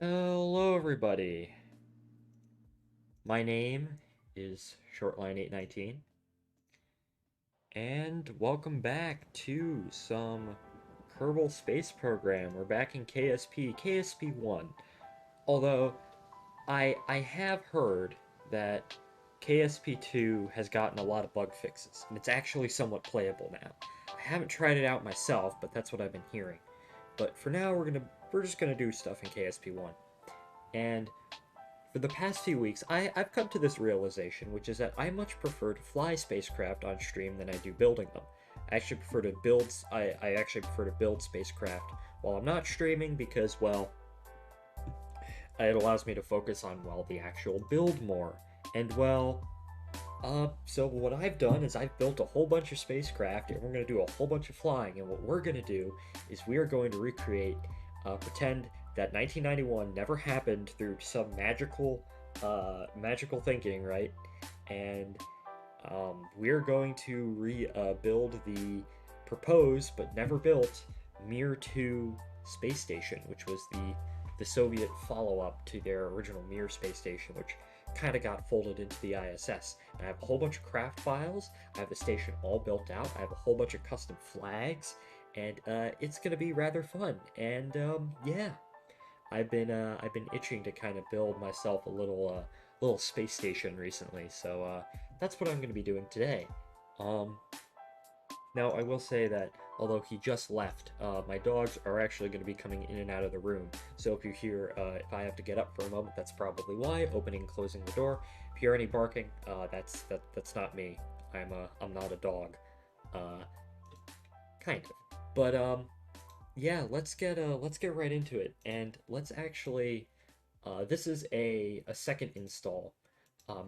Hello, everybody. My name is Shortline819, and welcome back to some Kerbal Space Program. We're back in KSP 1. Although, I have heard that KSP 2 has gotten a lot of bug fixes, and it's actually somewhat playable now. I haven't tried it out myself, but that's what I've been hearing. But for now, we're just gonna do stuff in KSP 1. And for the past few weeks, I've come to this realization, which is that I much prefer to fly spacecraft on stream than I do building them. I actually prefer to build spacecraft while I'm not streaming because, well, it allows me to focus on, well, the actual build more. And, well, so what I've done is I've built a whole bunch of spacecraft, and we're going to do a whole bunch of flying. And what we're going to do is we are going to pretend that 1991 never happened through some magical thinking, right? And we're going to rebuild the proposed but never built Mir-2 space station, which was the Soviet follow-up to their original Mir space station, which kind of got folded into the ISS. And I have a whole bunch of craft files. I have the station all built out. I have a whole bunch of custom flags, and it's gonna be rather fun. And yeah, I've been itching to kind of build myself a little space station recently. So that's what I'm gonna be doing today. Um, Now, I will say that although he just left, my dogs are actually going to be coming in and out of the room. So if you hear, if I have to get up for a moment, that's probably why. Opening and closing the door. If you hear any barking, that's not me. I'm not a dog. Uh, kind of. But yeah, let's get right into it, and let's actually. This is a second install.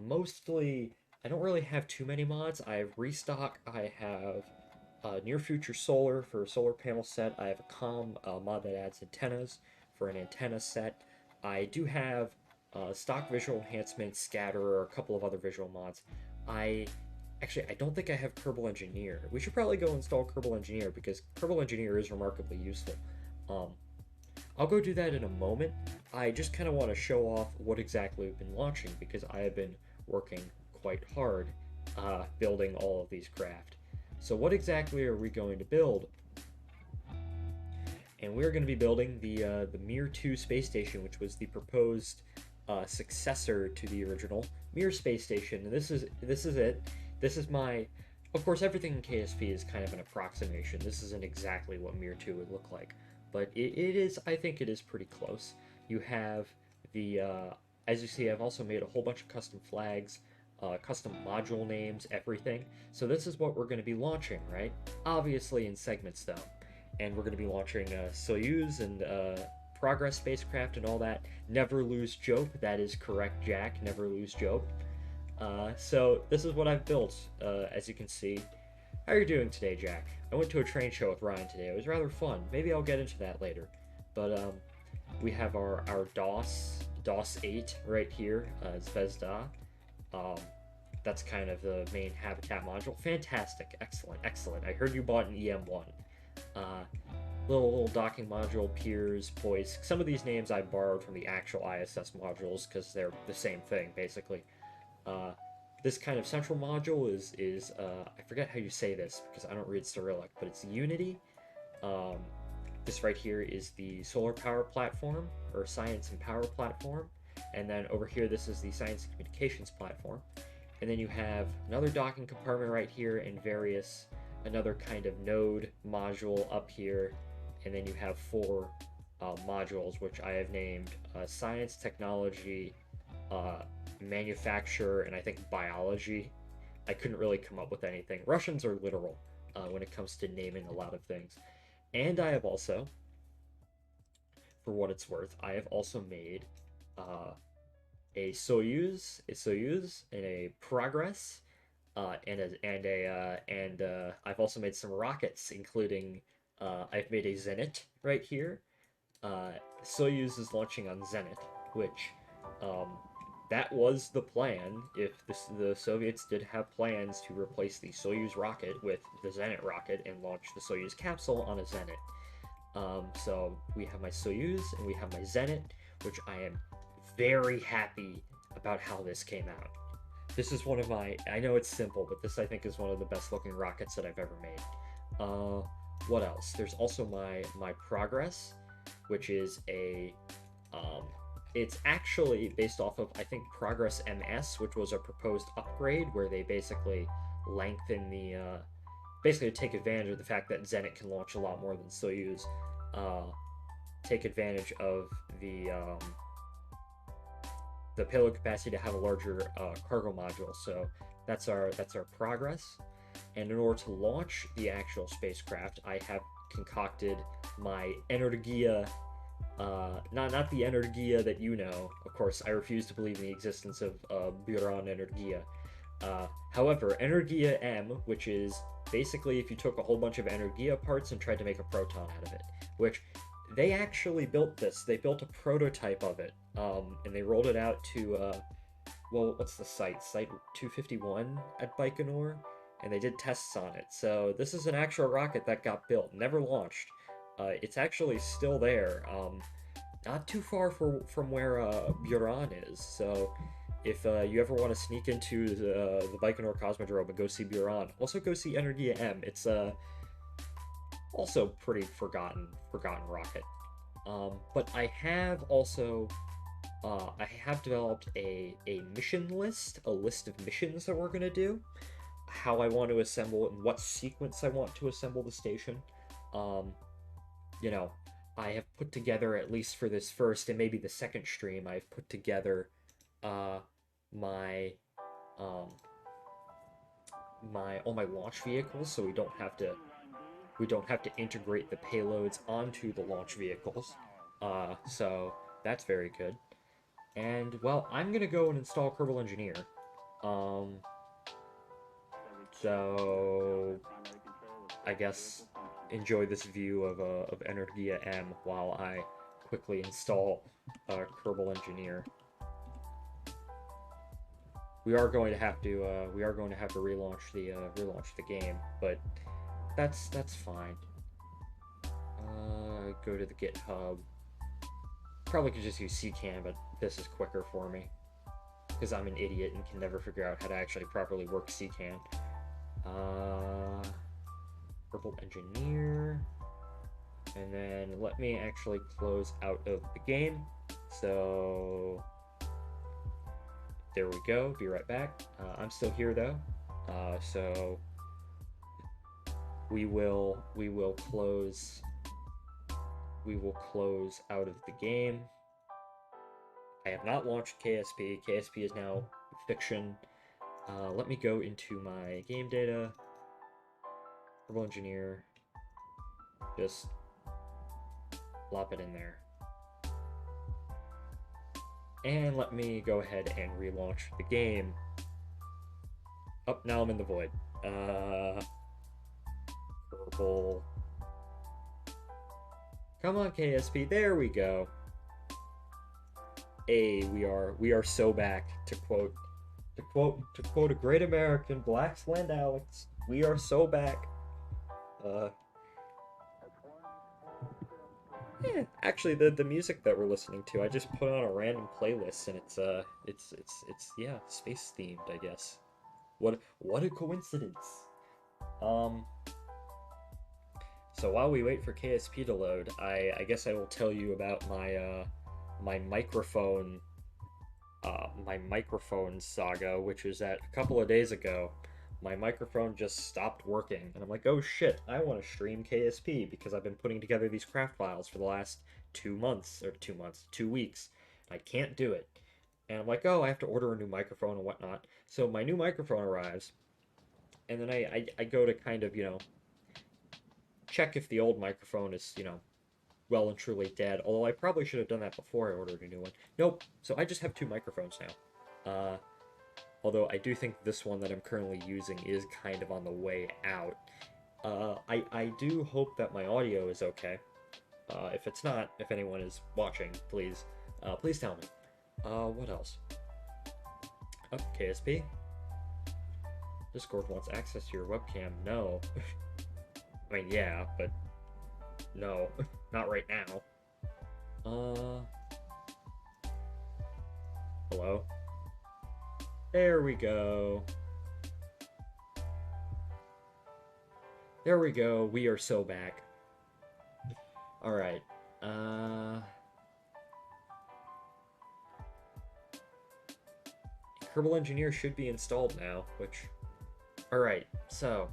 Mostly, I don't really have too many mods. I have Restock, I have Near Future Solar for a solar panel set. I have a mod that adds antennas for an antenna set. I do have stock visual enhancement, scatter, or a couple of other visual mods. I I don't think I have Kerbal Engineer. We should probably go install Kerbal Engineer because Kerbal Engineer is remarkably useful. Um, I'll go do that in a moment. I just kind of want to show off what exactly we've been launching because I have been working quite hard building all of these craft. So what exactly are we going to build? And we're going to be building the Mir-2 space station, which was the proposed successor to the original Mir space station. And this is it. This is my. Of course, everything in KSP is kind of an approximation. This isn't exactly what Mir-2 would look like, but it is. I think it is pretty close. You have the. As you see, I've also made a whole bunch of custom flags, custom module names, everything. So this is what we're going to be launching, right? Obviously in segments though, and we're going to be launching Soyuz and Progress spacecraft and all that. Never lose Jope. That is correct, Jack. Never lose Jope. So this is what I've built, as you can see. How are you doing today, Jack? I went to a train show with Ryan today. It was rather fun. Maybe I'll get into that later. But we have our DOS 8 right here, Zvezda. Um, that's kind of the main habitat module. Fantastic, excellent, excellent. I heard you bought an EM1. Uh, little docking module, piers, poise. Some of these names I borrowed from the actual ISS modules because they're the same thing, basically. Uh, this kind of central module is I forget how you say this because I don't read Cyrillic, but it's Unity. Um, this right here is the solar power platform, or science and power platform. And then over here, this is the science and communications platform. And then you have another docking compartment right here and another kind of node module up here. And then you have four modules, which I have named science, technology, uh, manufacture, and I think biology. I couldn't really come up with anything. Russians are literal when it comes to naming a lot of things. And I have also, for what it's worth, I have also made uh, a Soyuz, and a Progress, and I've also made some rockets, including I've made a Zenit right here. Uh, Soyuz is launching on Zenit, which um, that was the plan. If the Soviets did have plans to replace the Soyuz rocket with the Zenit rocket and launch the Soyuz capsule on a Zenit. So we have my Soyuz and we have my Zenit, which I am very happy about how this came out. This is one of my, I know it's simple, but this I think is one of the best looking rockets that I've ever made. What else? There's also my Progress, which is it's actually based off of, I think, Progress MS, which was a proposed upgrade where they basically lengthen basically to take advantage of the fact that Zenit can launch a lot more than Soyuz, take advantage of the payload capacity to have a larger cargo module. So that's our Progress. And in order to launch the actual spacecraft, I have concocted my Energia, not the Energia that you know. Of course, I refuse to believe in the existence of Buran Energia. However, Energia M, which is basically if you took a whole bunch of Energia parts and tried to make a proton out of it, which they actually built this. They built a prototype of it, and they rolled it out to, well, what's the site? Site 251 at Baikonur, and they did tests on it. So this is an actual rocket that got built, never launched. It's actually still there, not too far from where Buran is. So if you ever want to sneak into the Baikonur Cosmodrome and go see Buran, also go see Energia M. It's also pretty forgotten rocket. But I have also I have developed a mission list, a list of missions that we're gonna do, how I want to assemble and what sequence I want to assemble the station. You know, I have put together, at least for this first and maybe the second stream, I've put together my all my launch vehicles, so we don't have to integrate the payloads onto the launch vehicles. So that's very good. And well, I'm gonna go and install Kerbal Engineer. So I guess enjoy this view of Energia M while I quickly install Kerbal Engineer. We are going to have to relaunch the game, but that's fine. Go to the GitHub. Probably could just use CCAN, but this is quicker for me because I'm an idiot and can never figure out how to actually properly work CCAN. Kerbal Engineer, and then let me actually close out of the game. So there we go. Be right back. I'm still here though, so we will close out of the game. I have not launched KSP. KSP is now fiction. Let me go into my game data. Kerbal Engineer. Just plop it in there. And let me go ahead and relaunch the game. Oh, now I'm in the void. Kerbal. Come on, KSP. There we go. Hey, we are so back. To quote a great American, Black's Land Alex. We are so back. Yeah, actually, the music that we're listening to, I just put on a random playlist, and it's yeah, space themed, I guess. What a coincidence. So while we wait for KSP to load, I guess I will tell you about my microphone saga, which is that a couple of days ago, my microphone just stopped working, and I'm like, oh shit, I want to stream KSP because I've been putting together these craft files for the last 2 weeks. I can't do it. And I'm like, oh, I have to order a new microphone and whatnot. So my new microphone arrives, and then I go to kind of, check if the old microphone is, well and truly dead. Although I probably should have done that before I ordered a new one. Nope. So I just have 2 microphones now. Although I do think this one that I'm currently using is kind of on the way out. I do hope that my audio is okay. If it's not, if anyone is watching, please tell me. What else? Oh, KSP? Discord wants access to your webcam. No. I mean, yeah, but No, not right now. Uh, hello? There we go. There we go. We are so back. Alright. Kerbal Engineer should be installed now, which... Alright, so...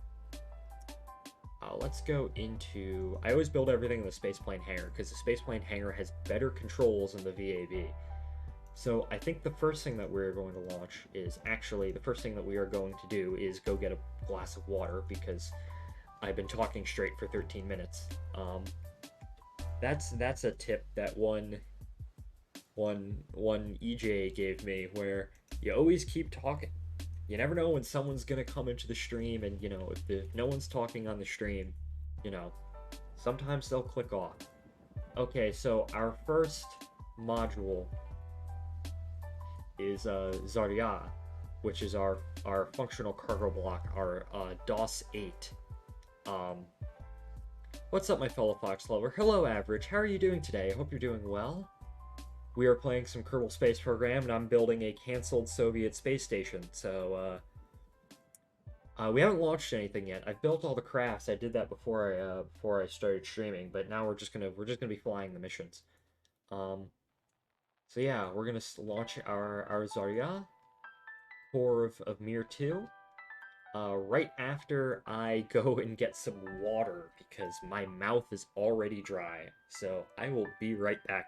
let's go into... I always build everything in the spaceplane hangar, because the spaceplane hangar has better controls than the VAB. So I think the first thing that we're going to launch is... Actually, the first thing that we are going to do is go get a glass of water, because I've been talking straight for 13 minutes. That's a tip that one EJ gave me, where you always keep talking. You never know when someone's gonna come into the stream, and if no one's talking on the stream, sometimes they'll click off. Okay, so our first module is Zarya, which is our functional cargo block, our DOS 8. What's up, my fellow Fox lover? Hello, Average. How are you doing today? I hope you're doing well. We are playing some Kerbal Space Program, and I'm building a canceled Soviet space station. So, we haven't launched anything yet. I've built all the crafts. I did that before I started streaming, but now we're just gonna be flying the missions. So yeah, we're gonna launch our Zarya core of MIR-2. Right after I go and get some water, because my mouth is already dry. So I will be right back.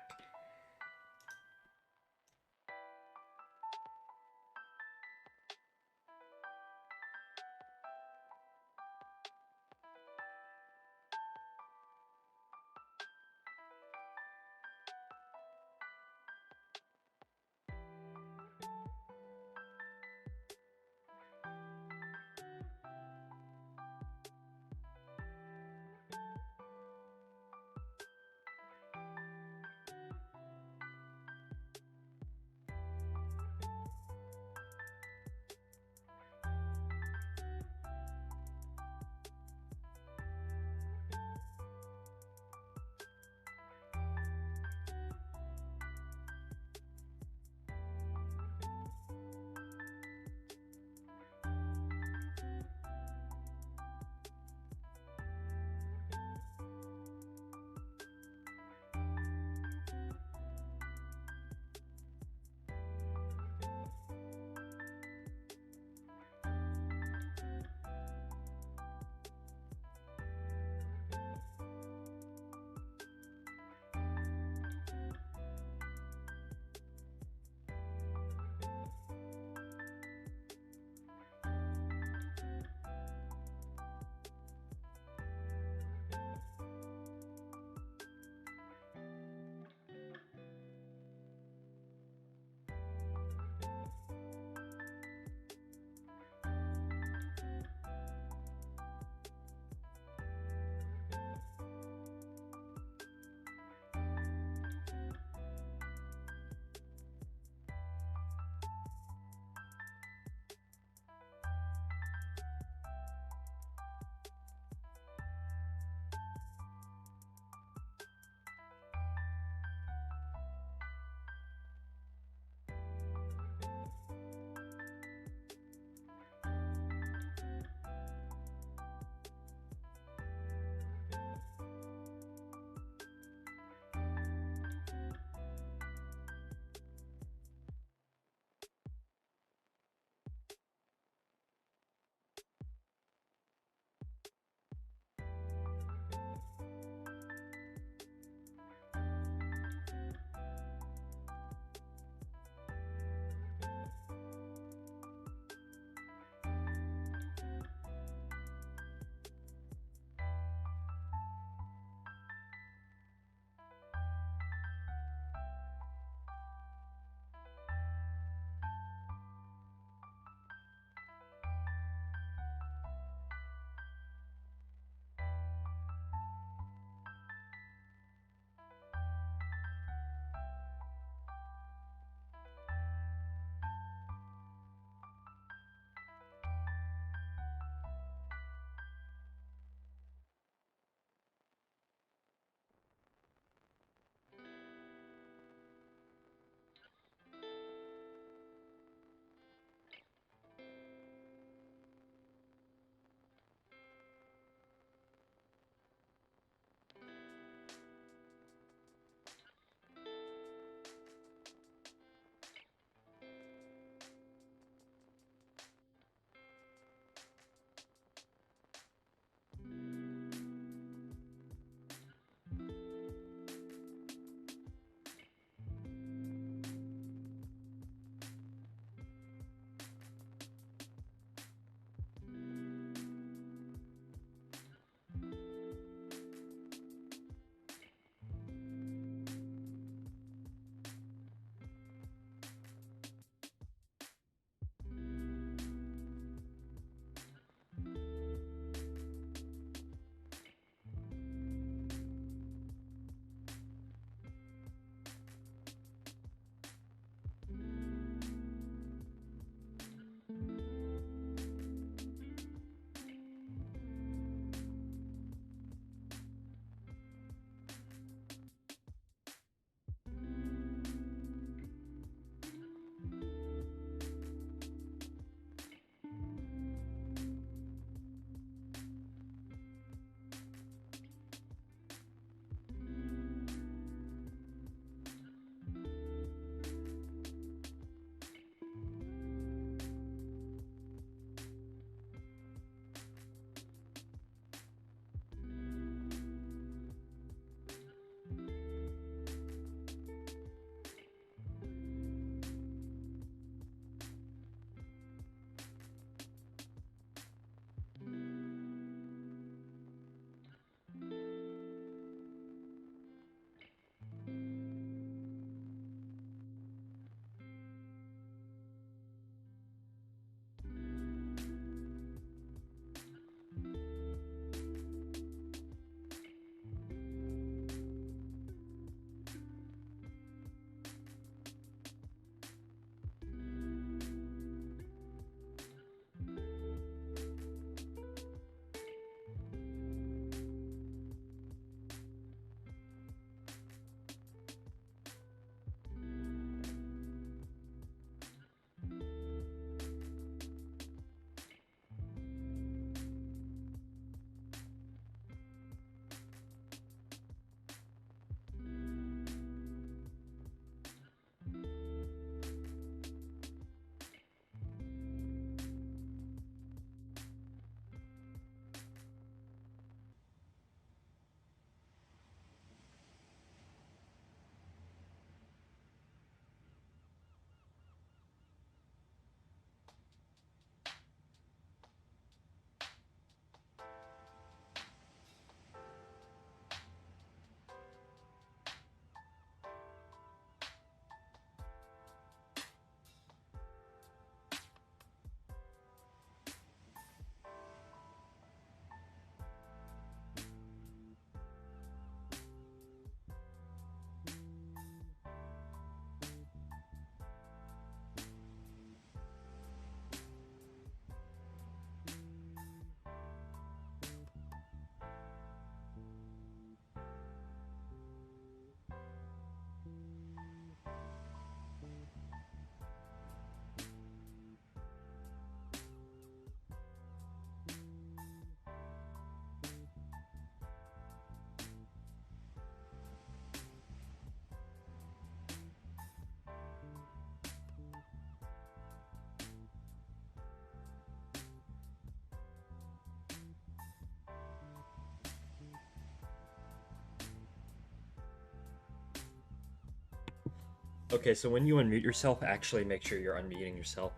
Okay, so when you unmute yourself, actually make sure you're unmuting yourself.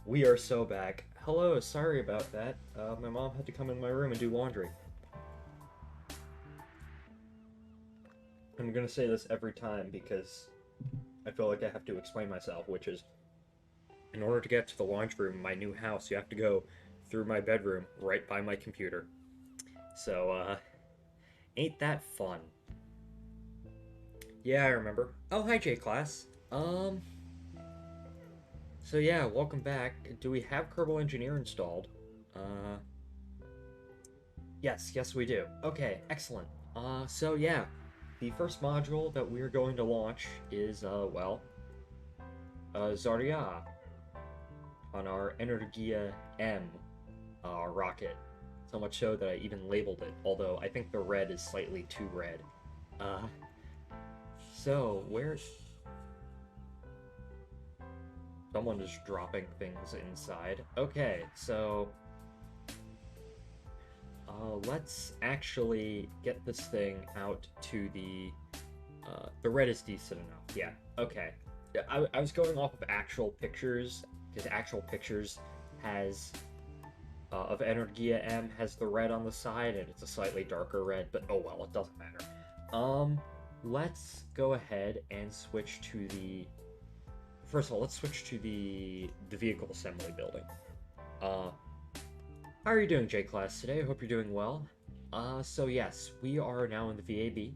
We are so back. Hello, sorry about that. My mom had to come in my room and do laundry. I'm gonna say this every time because I feel like I have to explain myself, which is, in order to get to the laundry room in my new house, you have to go through my bedroom, right by my computer. So, ain't that fun? Yeah, I remember. Oh, hi, J-Class. So yeah, welcome back. Do we have Kerbal Engineer installed? Uh, yes, we do. Okay, excellent. So yeah, the first module that we're going to launch is, Zarya on our Energia M rocket. So much so that I even labeled it, although I think the red is slightly too red. Uh, so where's... Someone is dropping things inside. Okay, so... let's actually get this thing out to the... the red is decent enough. Yeah, okay. I was going off of actual pictures, because actual pictures has... of Energia M has the red on the side, and it's a slightly darker red, but oh well, it doesn't matter. Let's go ahead and switch to the... First of all, let's switch to the vehicle assembly building. How are you doing, J-Class, today? I hope you're doing well. So yes, we are now in the VAB,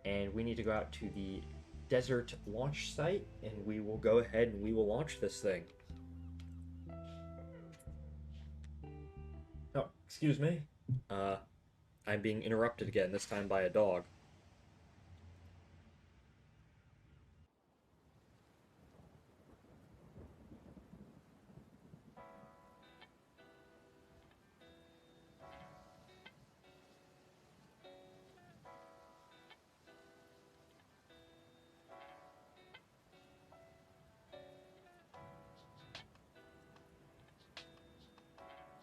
and we need to go out to the desert launch site, and we will go ahead and we will launch this thing. Oh, excuse me. I'm being interrupted again, this time by a dog.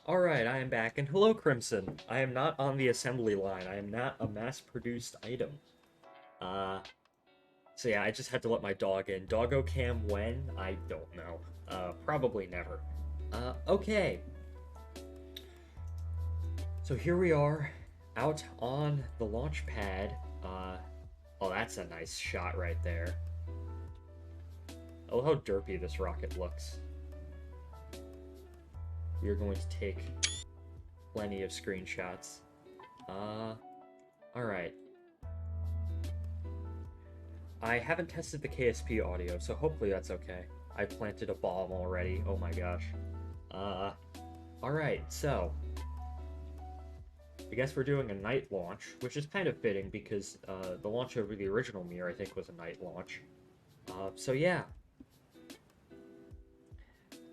Alright, I am back, and hello, Crimson. I am not on the assembly line. I am not a mass-produced item. So yeah, I just had to let my dog in. Doggo cam when? I don't know. Probably never. Okay. So here we are, out on the launch pad. Oh, that's a nice shot right there. I love how derpy this rocket looks. We are going to take plenty of screenshots. Alright. I haven't tested the KSP audio, so hopefully that's okay. I planted a bomb already, oh my gosh. Alright, so... I guess we're doing a night launch, which is kind of fitting because the launch over the original Mir, I think, was a night launch. So yeah.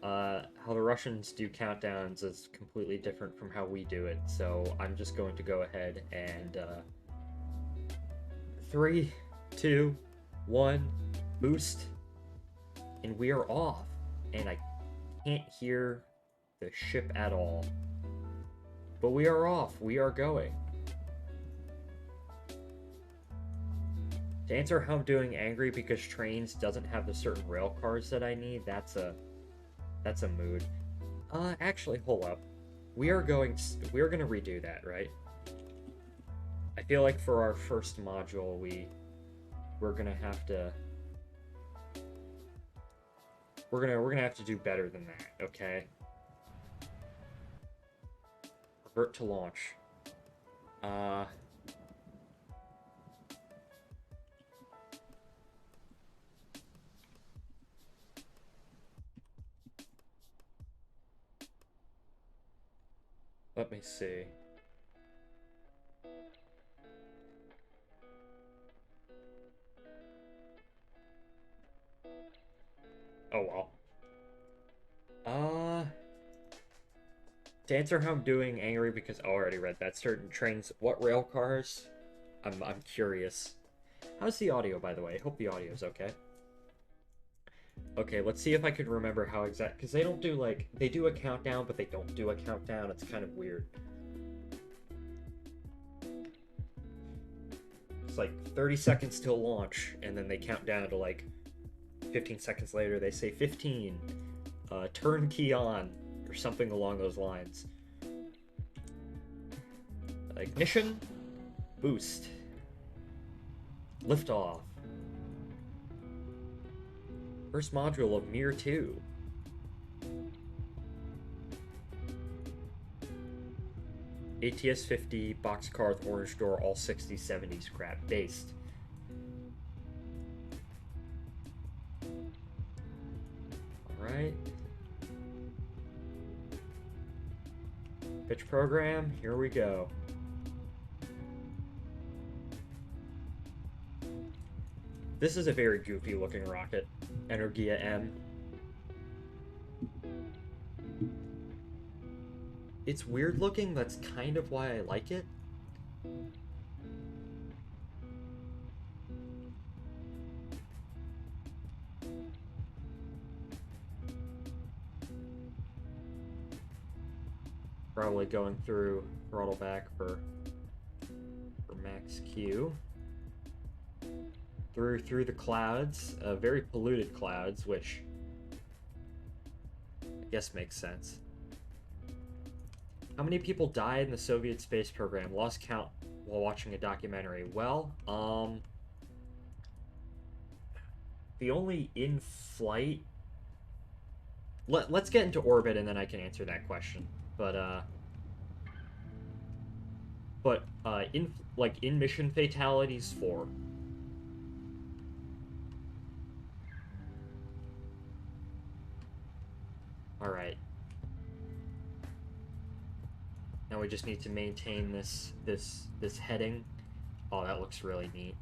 How the Russians do countdowns is completely different from how we do it, so I'm just going to go ahead and 3, 2, 1, boost, and we are off. And I can't hear the ship at all. But we are off. We are going. To answer how I'm doing angry because trains doesn't have the certain rail cars that I need, that's a mood. Actually, hold up. We're gonna redo that, right? I feel like for our first module, we're gonna have to do better than that, okay? Revert to launch. Let me see. Oh well. To answer how I'm doing angry because I already read that. Certain trains, what rail cars? I'm curious. How's the audio, by the way? Hope the audio's okay. Okay, let's see if I can remember how exact, because they don't do, like, they do a countdown, but they don't do a countdown. It's kind of weird. It's like 30 seconds till launch, and then they count down to like 15 seconds later. They say 15, turn key on, or something along those lines. Ignition, boost, liftoff. First module of MIR-2. ATS-50, boxcar with orange door, all 60s, 70s crap, based. Alright. Pitch program, here we go. This is a very goofy looking rocket. Energia M. It's weird looking, that's kind of why I like it. Probably going through throttle back for max Q. Through the clouds, very polluted clouds, which I guess makes sense. How many people died in the Soviet space program? Lost count while watching a documentary. Well, the only in-flight... Let's get into orbit and then I can answer that question. But in mission fatalities, 4. Alright. Now we just need to maintain this heading. Oh, that looks really neat.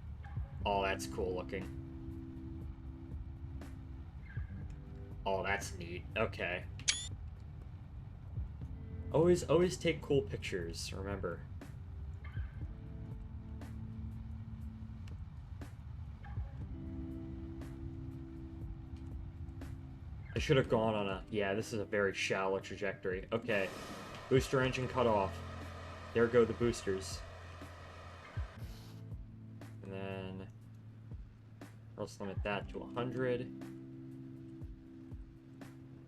Oh, that's cool looking. Oh, that's neat. Okay. Always take cool pictures, remember. I should have gone on a... Yeah, this is a very shallow trajectory. Okay. Booster engine cut off. There go the boosters. And then... let's limit that to 100.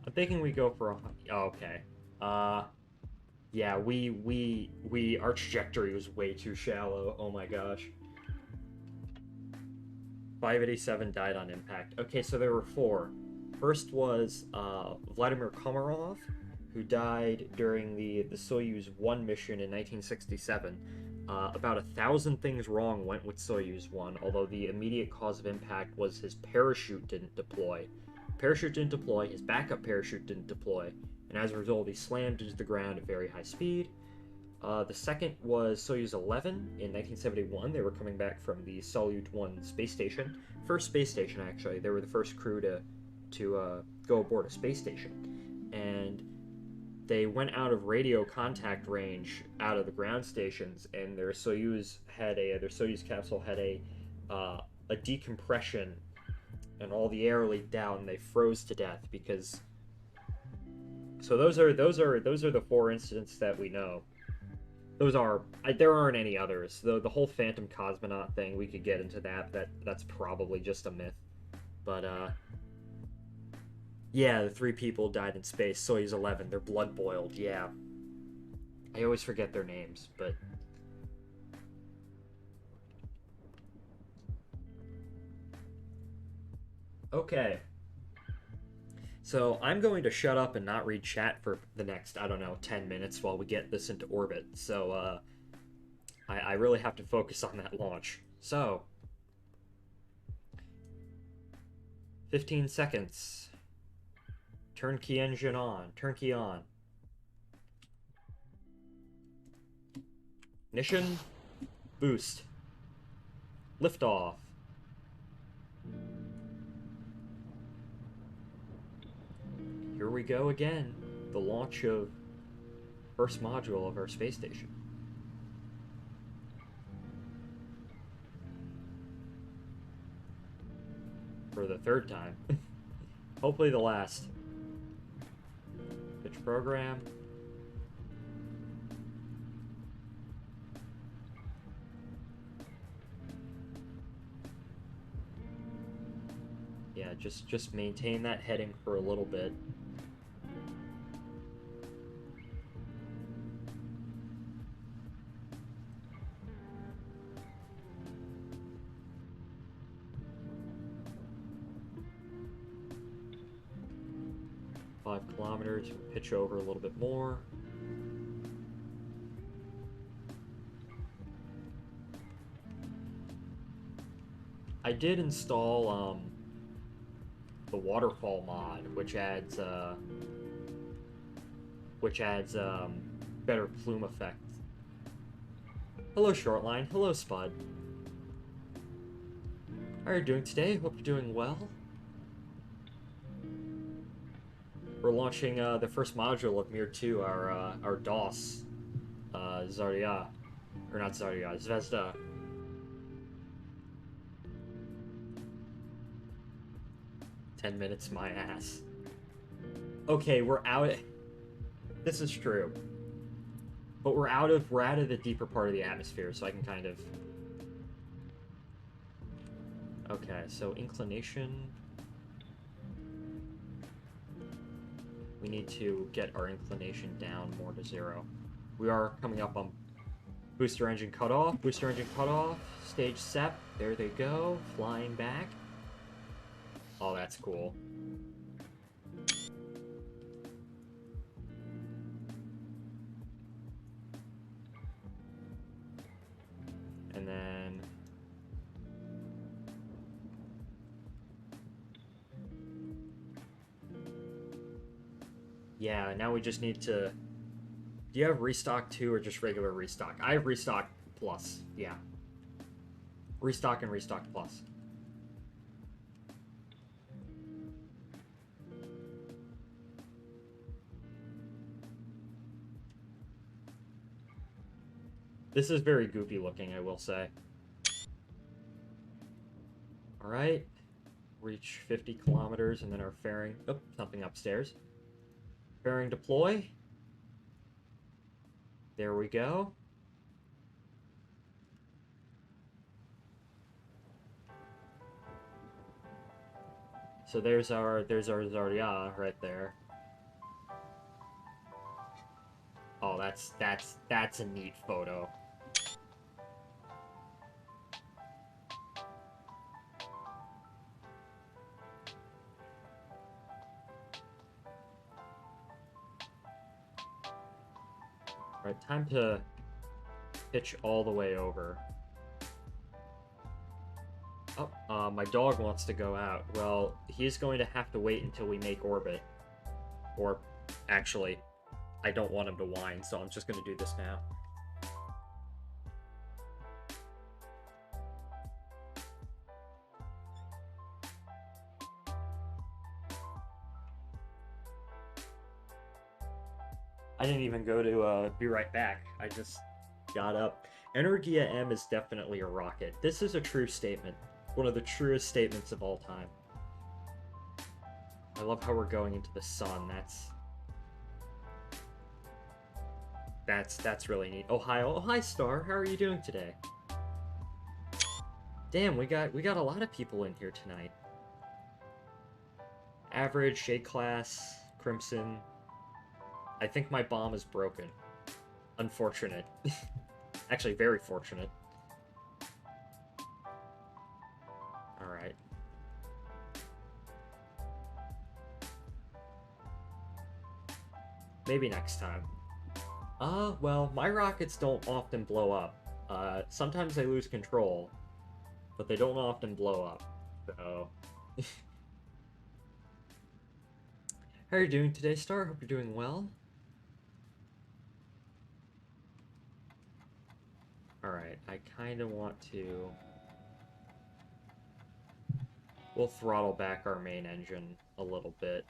I'm thinking we go for a... Oh, okay. Yeah, our trajectory was way too shallow. Oh my gosh. 587 died on impact. Okay, so there were 4. First was Vladimir Komarov, who died during the Soyuz 1 mission in 1967. About 1,000 things wrong went with Soyuz 1, although the immediate cause of impact was his parachute didn't deploy. Parachute didn't deploy, his backup parachute didn't deploy, and as a result he slammed into the ground at very high speed. The second was Soyuz 11 in 1971. They were coming back from the Salyut 1 space station. First space station, actually. They were the first crew to go aboard a space station. And they went out of radio contact range out of the ground stations, and their Soyuz capsule had a decompression, and all the air leaked out, and they froze to death because. So those are the 4 incidents that we know. There aren't any others. The whole Phantom Cosmonaut thing, we could get into that's probably just a myth. But yeah, the 3 people died in space. Soyuz 11, they're blood boiled. Yeah, I always forget their names, but okay. So I'm going to shut up and not read chat for the next, I don't know, 10 minutes while we get this into orbit. So I really have to focus on that launch. So 15 seconds. Turnkey engine on. Turnkey on. Ignition. Boost. Liftoff. Here we go again. The launch of first module of our space station. For the 3rd time. Hopefully the last. Pitch program. Yeah, just maintain that heading for a little bit. Five kilometers, pitch over a little bit more. I did install the waterfall mod, which adds better plume effect. Hello, Shortline. Hello, Spud. How are you doing today? Hope you're doing well. We're launching the first module of MIR-2, our DOS, Zarya, or not Zarya, Zvezda. "10 minutes, my ass." Okay, we're out. This is true, but we're out of the deeper part of the atmosphere, so I can kind of. Okay, so inclination. We need to get our inclination down more to 0. We are coming up on booster engine cutoff. Booster engine cutoff. Stage SEP. There they go. Flying back. Oh, that's cool. And then... yeah, now we just need to... Do you have restock 2 or just regular restock? I have restock plus, yeah. Restock and restock plus. This is very goofy looking, I will say. Alright. Reach 50 kilometers and then our fairing... Oh, something upstairs. Fairing deploy. There we go. So there's our Zarya right there. Oh, that's a neat photo. Right, time to pitch all the way over. Oh, my dog wants to go out. Well, he's going to have to wait until we make orbit. Or, actually, I don't want him to whine, so I'm just going to do this now. I didn't even go to be right back. I just got up. Energia M is definitely a rocket. This is a true statement. One of the truest statements of all time. I love how we're going into the sun. That's really neat. Ohio. Oh, hi, Star. How are you doing today? Damn, we got a lot of people in here tonight. Average, J-Class, Crimson. I think my bomb is broken. Unfortunate. Actually, very fortunate. Alright. Maybe next time. Well, my rockets don't often blow up. Sometimes they lose control, but they don't often blow up, so... How are you doing today, Star? Hope you're doing well. Alright, I kind of want to... We'll throttle back our main engine a little bit.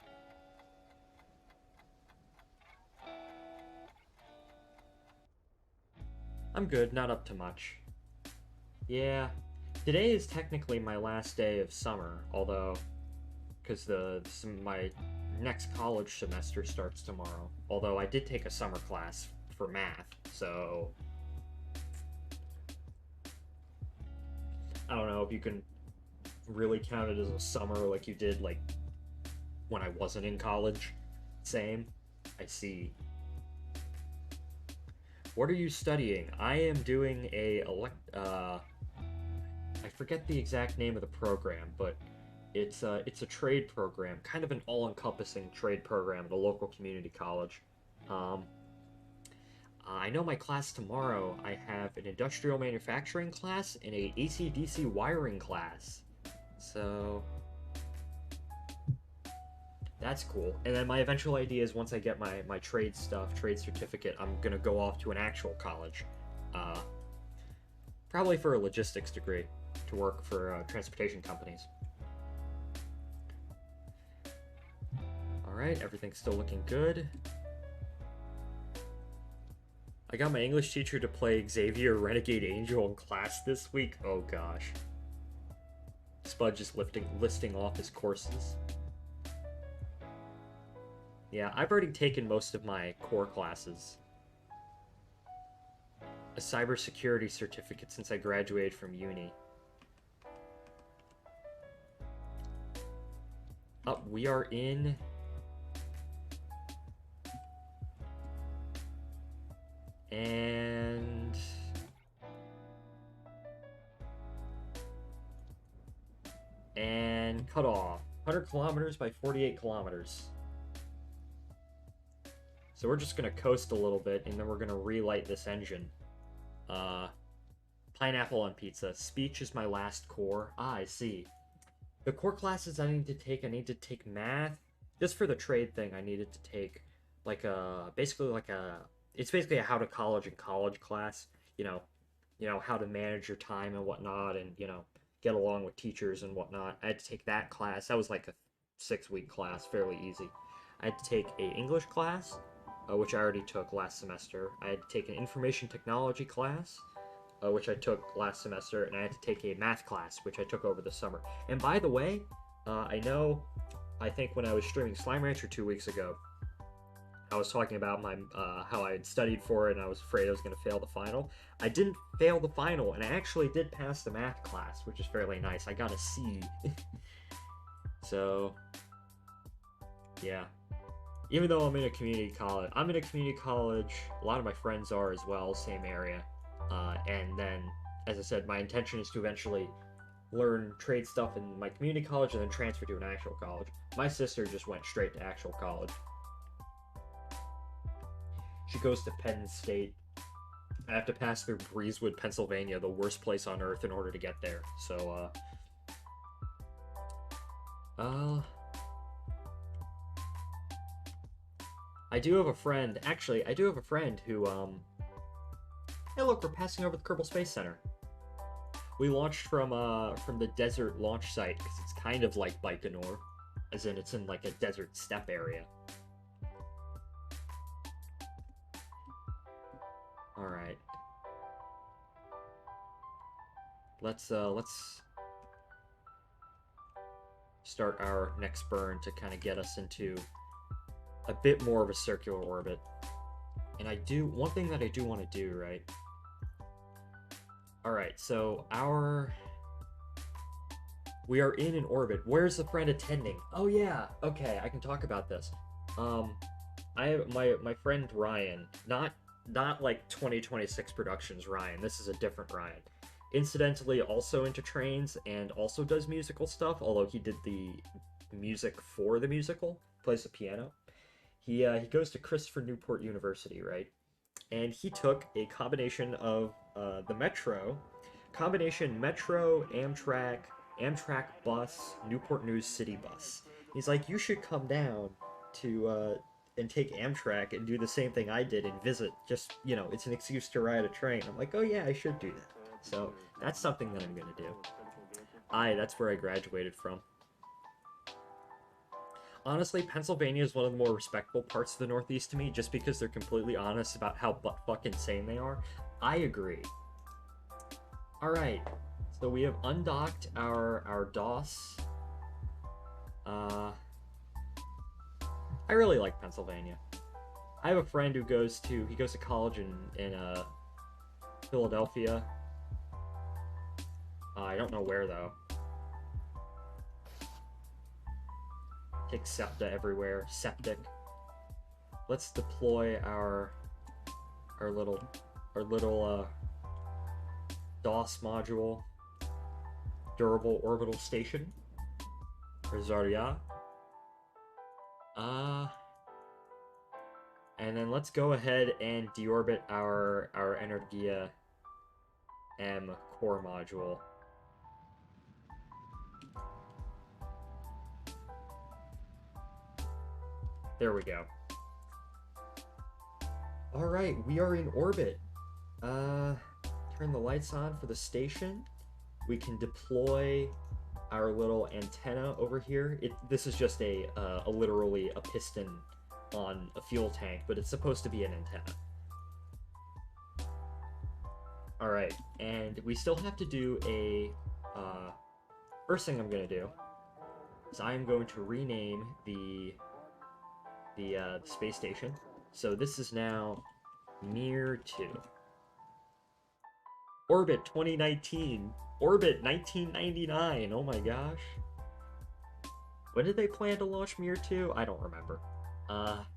I'm good, not up to much. Yeah, today is technically my last day of summer, although... because my next college semester starts tomorrow. Although I did take a summer class for math, so... I don't know if you can really counted as a summer like you did like when I wasn't in college. Same. I see. What are you studying? I am doing I forget the exact name of the program, but it's a trade program, kind of an all-encompassing trade program at a local community college. Um, I know my class tomorrow. I have an industrial manufacturing class and a AC/DC wiring class. So that's cool. And then my eventual idea is once I get my trade stuff, trade certificate, I'm gonna go off to an actual college. Uh, Probably for a logistics degree to work for transportation companies. Alright, everything's still looking good. I got my English teacher to play Xavier Renegade Angel in class this week. Oh gosh. Spud just listing off his courses. Yeah, I've already taken most of my core classes. A cybersecurity certificate since I graduated from uni. We are in... And cut off. 100 kilometers by 48 kilometers. So we're just going to coast a little bit, and then we're going to relight this engine. Pineapple on pizza. Speech is my last core. Ah, I see. The core classes I need to take math. Just for the trade thing, I needed to take like it's basically a how to college and college class. How to manage your time and whatnot, and get along with teachers and whatnot. I had to take that class. That was like a 6-week class, fairly easy. I had to take a English class, which I already took last semester. I had to take an information technology class, which I took last semester, and I had to take a math class, which I took over the summer. And by the way, I think when I was streaming Slime Rancher 2 weeks ago, I was talking about how I had studied for it, and I was afraid I was going to fail the final. I didn't fail the final, and I actually did pass the math class, which is fairly nice. I got a C. So, yeah. Even though I'm in a community college, a lot of my friends are as well, same area. And then, as I said, my intention is to eventually learn trade stuff in my community college and then transfer to an actual college. My sister just went straight to actual college. She goes to Penn State. I have to pass through Breezewood, Pennsylvania, the worst place on earth, in order to get there. So, I do have a friend. Actually, I do have a friend who, Hey, look, we're passing over the Kerbal Space Center. We launched from the desert launch site because it's kind of like Baikonur, as in it's in like a desert steppe area. All right. Let's start our next burn to kind of get us into a bit more of a circular orbit. And one thing that I do want to do, right? Alright, so we are in an orbit. Where's the friend attending? Oh yeah, okay, I can talk about this. I have my friend Ryan, not like 2026 Productions Ryan, this is a different Ryan. Incidentally, also into trains and also does musical stuff, although he did the music for the musical, plays the piano. He goes to Christopher Newport University, right? And he took a combination of the Metro, Amtrak bus, Newport News City bus. He's like, you should come down to and take Amtrak and do the same thing I did and visit. Just, it's an excuse to ride a train. I'm like, oh yeah, I should do that. So that's something that I'm gonna do. That's where I graduated from. Honestly, Pennsylvania is one of the more respectable parts of the Northeast to me, just because they're completely honest about how butt-fuck insane they are. I agree. Alright, so we have undocked our DOS. I really like Pennsylvania. I have a friend who goes to college in Philadelphia. I don't know where, though. Take septa everywhere. Septic. Let's deploy our little DOS module, durable orbital station, or Zarya. And then let's go ahead and deorbit our Energia M core module. There we go. All right, we are in orbit. Turn the lights on for the station. We can deploy our little antenna over here. This is just literally a piston on a fuel tank, but it's supposed to be an antenna. All right, and we still have to do first thing I'm gonna do is I'm going to rename the space station. So this is now MIR-2. Orbit 2019. Orbit 1999. Oh my gosh. When did they plan to launch MIR-2? I don't remember. And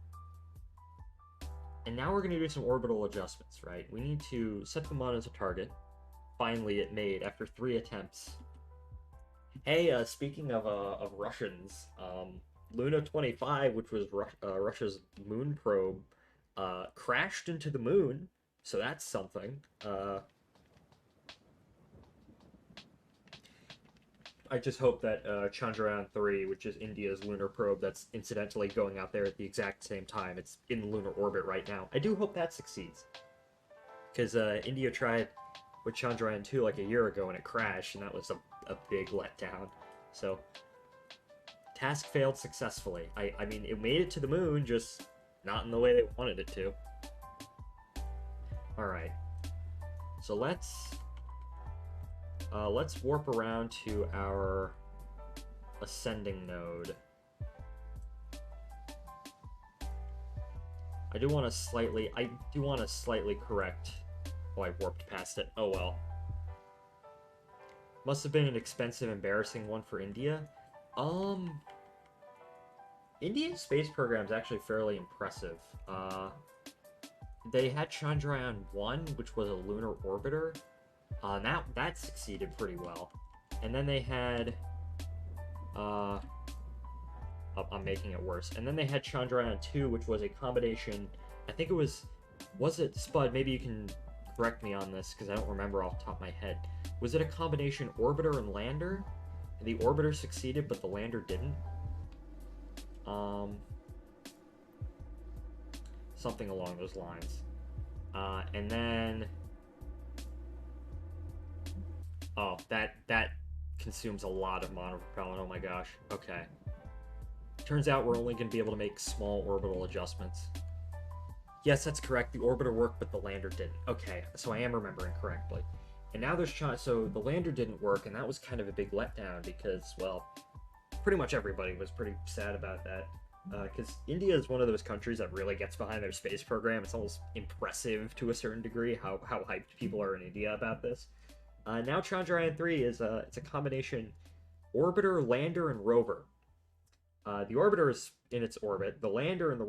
now we're going to do some orbital adjustments, right? We need to set them on as a target. Finally, it made after 3 attempts. Hey, speaking of Russians, Luna 25, which was Russia's moon probe, crashed into the moon, so that's something. I just hope that Chandrayaan 3, which is India's lunar probe that's incidentally going out there at the exact same time, it's in lunar orbit right now. I do hope that succeeds. Because India tried with Chandrayaan 2 like a year ago and it crashed, and that was a big letdown. So, task failed successfully. I mean, it made it to the moon, just not in the way they wanted it to. Alright. So let's warp around to our ascending node. I do want to slightly correct. Oh, I warped past it. Oh well. Must have been an expensive, embarrassing one for India. India's space program is actually fairly impressive. They had Chandrayaan 1, which was a lunar orbiter. That succeeded pretty well. And then they had... I'm making it worse. And then they had Chandrayaan 2, which was a combination... I think it was... Was it, Spud, maybe you can correct me on this, because I don't remember off the top of my head. Was it a combination orbiter and lander? And the orbiter succeeded, but the lander didn't? Something along those lines. And then... Oh, that consumes a lot of monopropellant. Oh my gosh. Okay. Turns out we're only going to be able to make small orbital adjustments. Yes, that's correct. The orbiter worked, but the lander didn't. Okay, so I am remembering correctly. And now there's so the lander didn't work, and that was kind of a big letdown because, well, pretty much everybody was pretty sad about that. Because India is one of those countries that really gets behind their space program. It's almost impressive to a certain degree how hyped people are in India about this. Now Chandrayaan 3 is it's a combination orbiter, lander, and rover. The orbiter is in its orbit. The lander and the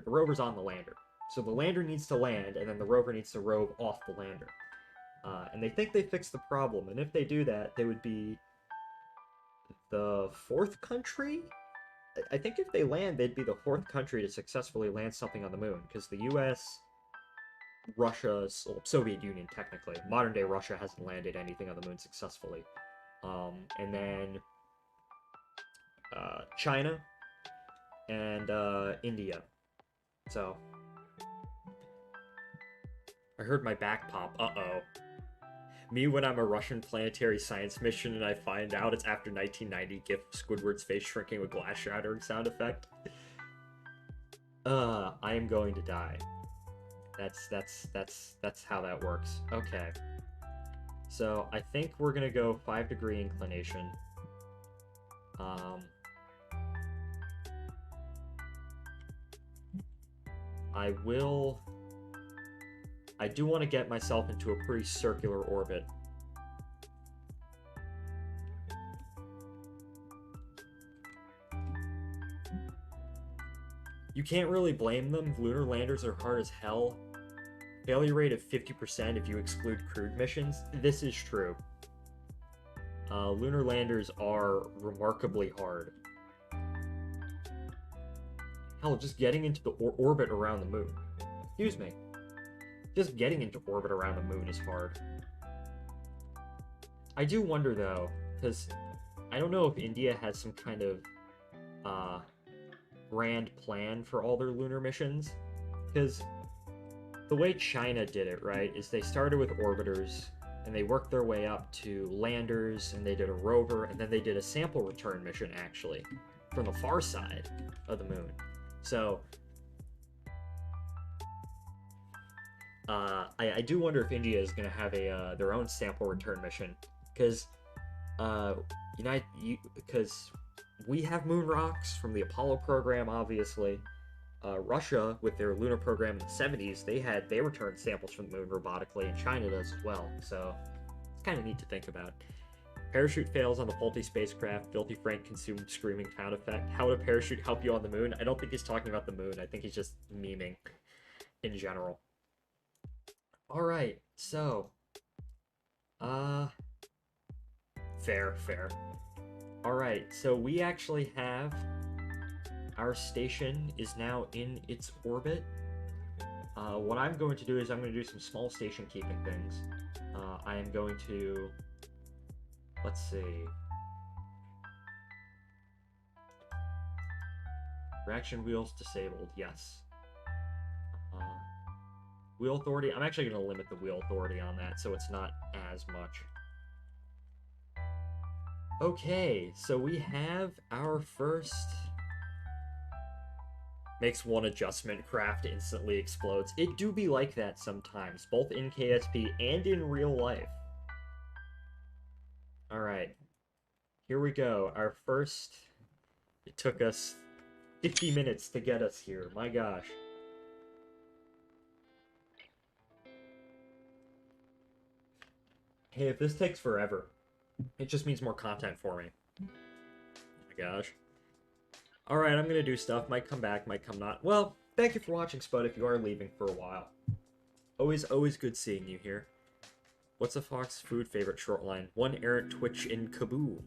rover's on the lander. So the lander needs to land, and then the rover needs to rove off the lander. And they think they fixed the problem. And if they do that, they would be the 4th country. I think if they land, they'd be the 4th country to successfully land something on the moon, because the U.S. Russia, Soviet Union, technically. Modern-day Russia hasn't landed anything on the moon successfully. And then China and India. So, I heard my back pop. Uh-oh. Me when I'm a Russian planetary science mission and I find out it's after 1990 GIF Squidward's face shrinking with glass shattering sound effect. I am going to die. That's how that works. Okay. So I think we're gonna go 5-degree inclination. I do want to get myself into a pretty circular orbit. You can't really blame them. Lunar landers are hard as hell. Failure rate of 50% if you exclude crewed missions. This is true. Lunar landers are remarkably hard. Hell, just getting into the orbit around the moon. Excuse me. Just getting into orbit around the moon is hard. I do wonder, though, because I don't know if India has some kind of grand plan for all their lunar missions. Because the way China did it, right, is they started with orbiters, and they worked their way up to landers, and they did a rover, and then they did a sample return mission, actually, from the far side of the moon. So, I do wonder if India is going to have their own sample return mission, because because we have moon rocks from the Apollo program, obviously. Russia, with their lunar program in the 70s, they returned samples from the moon robotically, and China does as well. So it's kind of neat to think about. Parachute fails on the faulty spacecraft. Filthy Frank consumed screaming sound effect. How would a parachute help you on the moon? I don't think he's talking about the moon. I think he's just memeing in general. All right, so fair. All right, so we actually have our station is now in its orbit. What I'm going to do is I'm going to do some small station keeping things. I am going to, let's see. Reaction wheels disabled, yes. Wheel authority, I'm actually going to limit the wheel authority on that so it's not as much. Okay, so we have our first... Makes one adjustment, craft instantly explodes. It do be like that sometimes, both in KSP and in real life. Alright, here we go. Our first... It took us 50 minutes to get us here, my gosh. Hey, if this takes forever, it just means more content for me. Oh my gosh. Alright, I'm gonna do stuff. Might come back, might come not. Well, thank you for watching, Spud, if you are leaving for a while. Always good seeing you here. What's a fox food favorite short line? One errant twitch in kaboom.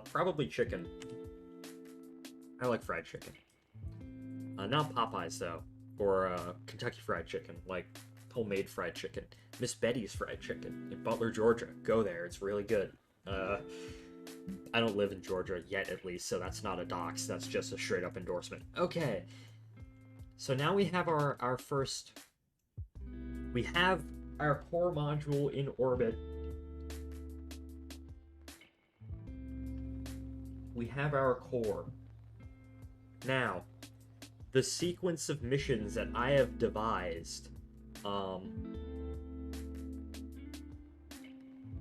Probably chicken. I like fried chicken. Not Popeyes, though. Or, Kentucky Fried Chicken. Like, homemade fried chicken. Miss Betty's Fried Chicken in Butler, Georgia. Go there, it's really good. I don't live in Georgia yet, at least, so that's not a dox. That's just a straight-up endorsement. Okay. So now we have our first... We have our core module in orbit. We have our core. Now, the sequence of missions that I have devised...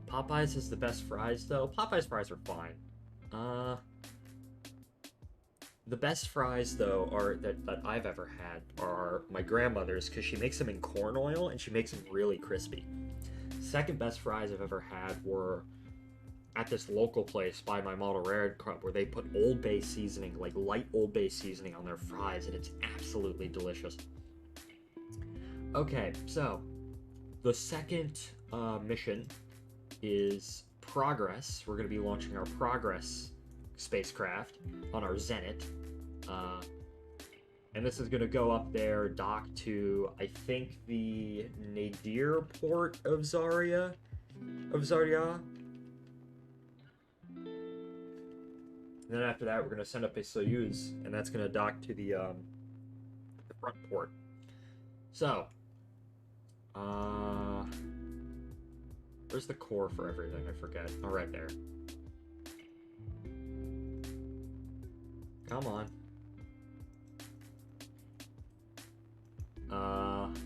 Popeyes has the best fries, though. Popeyes fries are fine. The best fries, though, are that I've ever had are my grandmother's, because she makes them in corn oil, and she makes them really crispy. Second best fries I've ever had were at this local place by my Model Red Cup, where they put Old Bay seasoning, like light Old Bay seasoning on their fries, and it's absolutely delicious. Okay, so the second mission is Progress. We're going to be launching our Progress spacecraft on our Zenit. And this is going to go up there, dock to, I think, the Nadir port of Zarya. And then after that, we're going to send up a Soyuz, and that's going to dock to the front port. So, where's the core for everything? I forget. Oh, right there. Come on.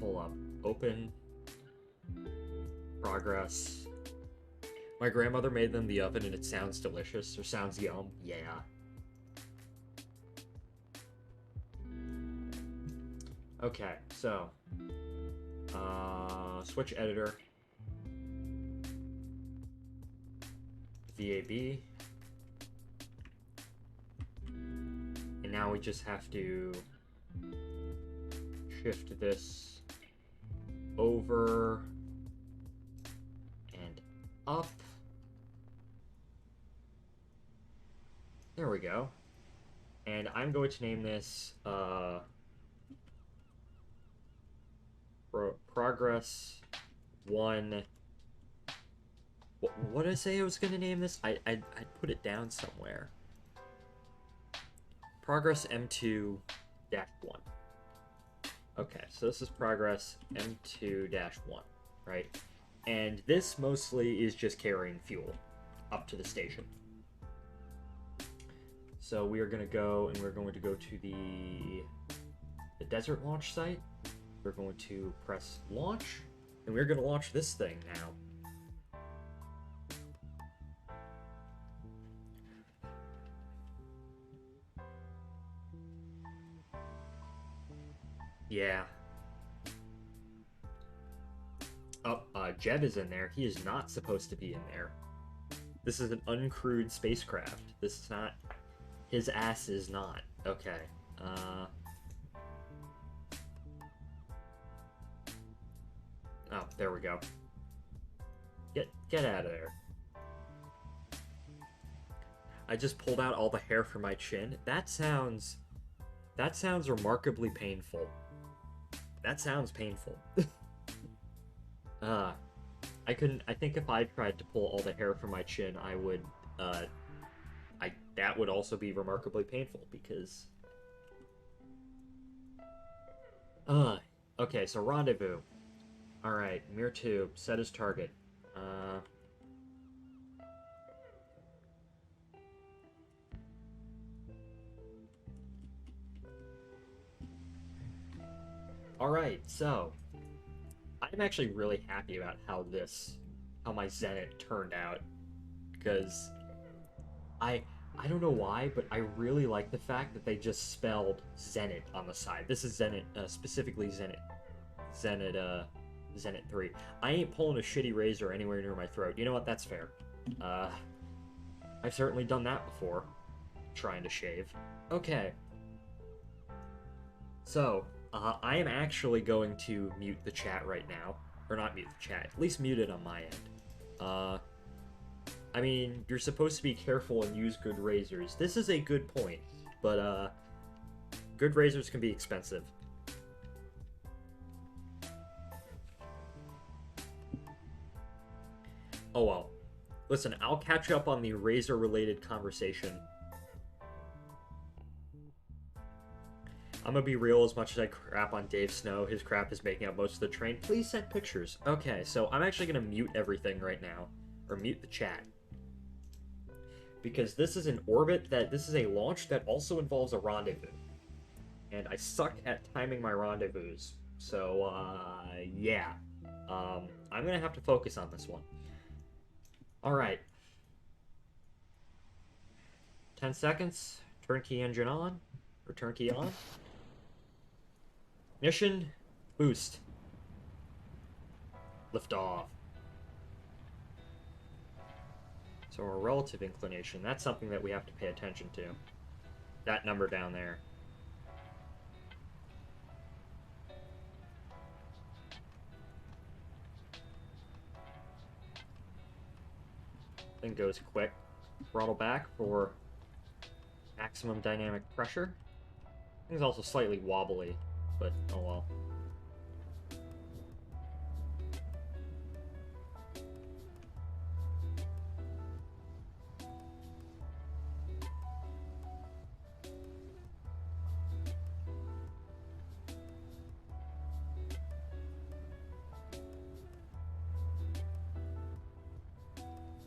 Hold up. Open. Progress. My grandmother made them in the oven and it sounds delicious, or sounds yum. Yeah. Okay, so. Switch editor. VAB. And now we just have to Shift this over and up. There we go. And I'm going to name this Progress 1. What did I say I was going to name this? I put it down somewhere. Progress M2-1. Okay, so this is Progress M2-1, right? And this mostly is just carrying fuel up to the station. So we are going to go, and we're going to go to the desert launch site. We're going to press launch, and we're going to launch this thing now. Yeah. Oh, Jeb is in there. He is not supposed to be in there. This is an uncrewed spacecraft. This is not... His ass is not. Okay. Oh, there we go. Get out of there. I just pulled out all the hair from my chin. That sounds remarkably painful. That sounds painful. I think if I tried to pull all the hair from my chin, I would, that would also be remarkably painful, because... Okay, so rendezvous. Alright, MIR-2, set as target. Alright, so... I'm actually really happy about how my Zenit turned out. Because... I don't know why, but I really like the fact that they just spelled Zenit on the side. This is Zenit, specifically Zenit 3. I ain't pulling a shitty razor anywhere near my throat. You know what? That's fair. I've certainly done that before. Trying to shave. Okay. So, I am actually going to mute the chat right now. Or not mute the chat. At least mute it on my end. I mean, you're supposed to be careful and use good razors. This is a good point. But, good razors can be expensive. Oh well. Listen, I'll catch up on the razor-related conversation. I'm gonna be real, as much as I crap on Dave Snow, his crap is making up most of the train. Please send pictures. Okay, so I'm actually gonna mute everything right now. Or mute the chat. Because this is an orbit this is a launch that also involves a rendezvous. And I suck at timing my rendezvous. So, yeah. I'm gonna have to focus on this one. Alright. 10 seconds. Turnkey engine on. Or turnkey on. Ignition. Boost. Lift off. So our relative inclination, that's something that we have to pay attention to. That number down there. Thing goes quick. Throttle back for maximum dynamic pressure. Thing's also slightly wobbly, but oh well.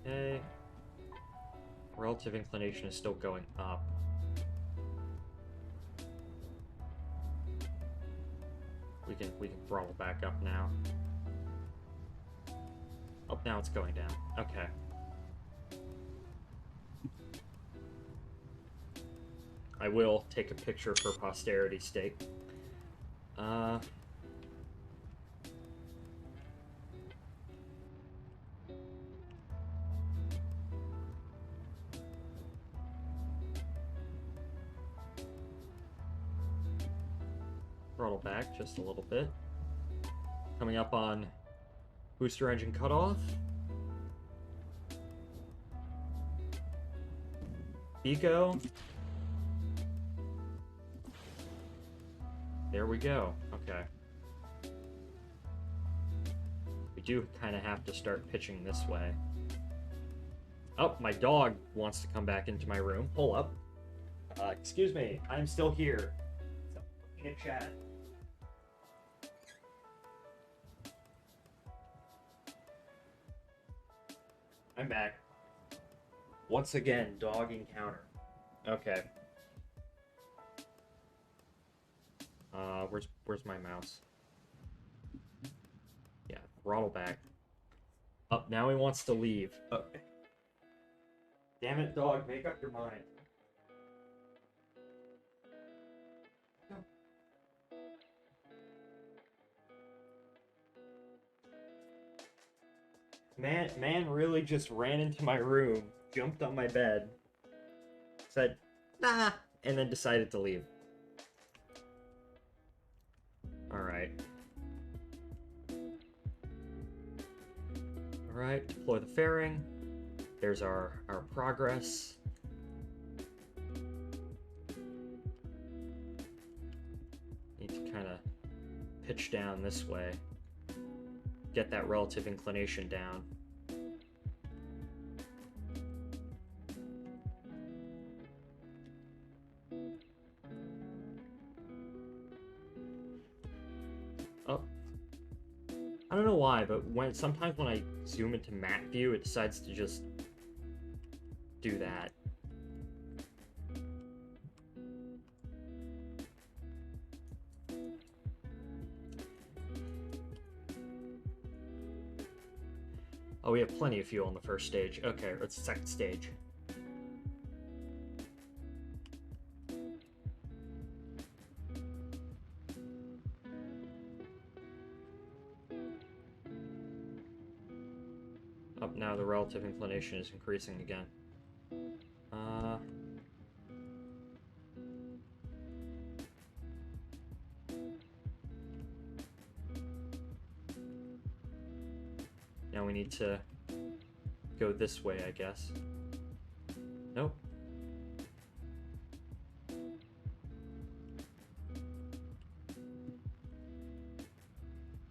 Okay. Relative inclination is still going up. We can throttle back up now. Oh, now it's going down. Okay. I will take a picture for posterity's sake. Throttle back just a little bit. Coming up on booster engine cutoff. Pico. There we go. Okay. We do kind of have to start pitching this way. Oh, my dog wants to come back into my room. Hold up. Excuse me, I'm still here. So, looking at chat. I'm back. Once again, dog encounter. Okay. Where's my mouse? Yeah, throttle back. Up, now he wants to leave. Okay. Damn it, dog, make up your mind. Go. Man really just ran into my room, jumped on my bed, said, nah, and then decided to leave. Alright. Alright, deploy the fairing. There's our progress. Need to kind of pitch down this way. Get that relative inclination down. Oh. I don't know why, but sometimes when I zoom into map view, it decides to just do that. Oh, we have plenty of fuel on the first stage. Okay, it's the second stage. Up now, the relative inclination is increasing again. Now we need to go this way, I guess. Nope.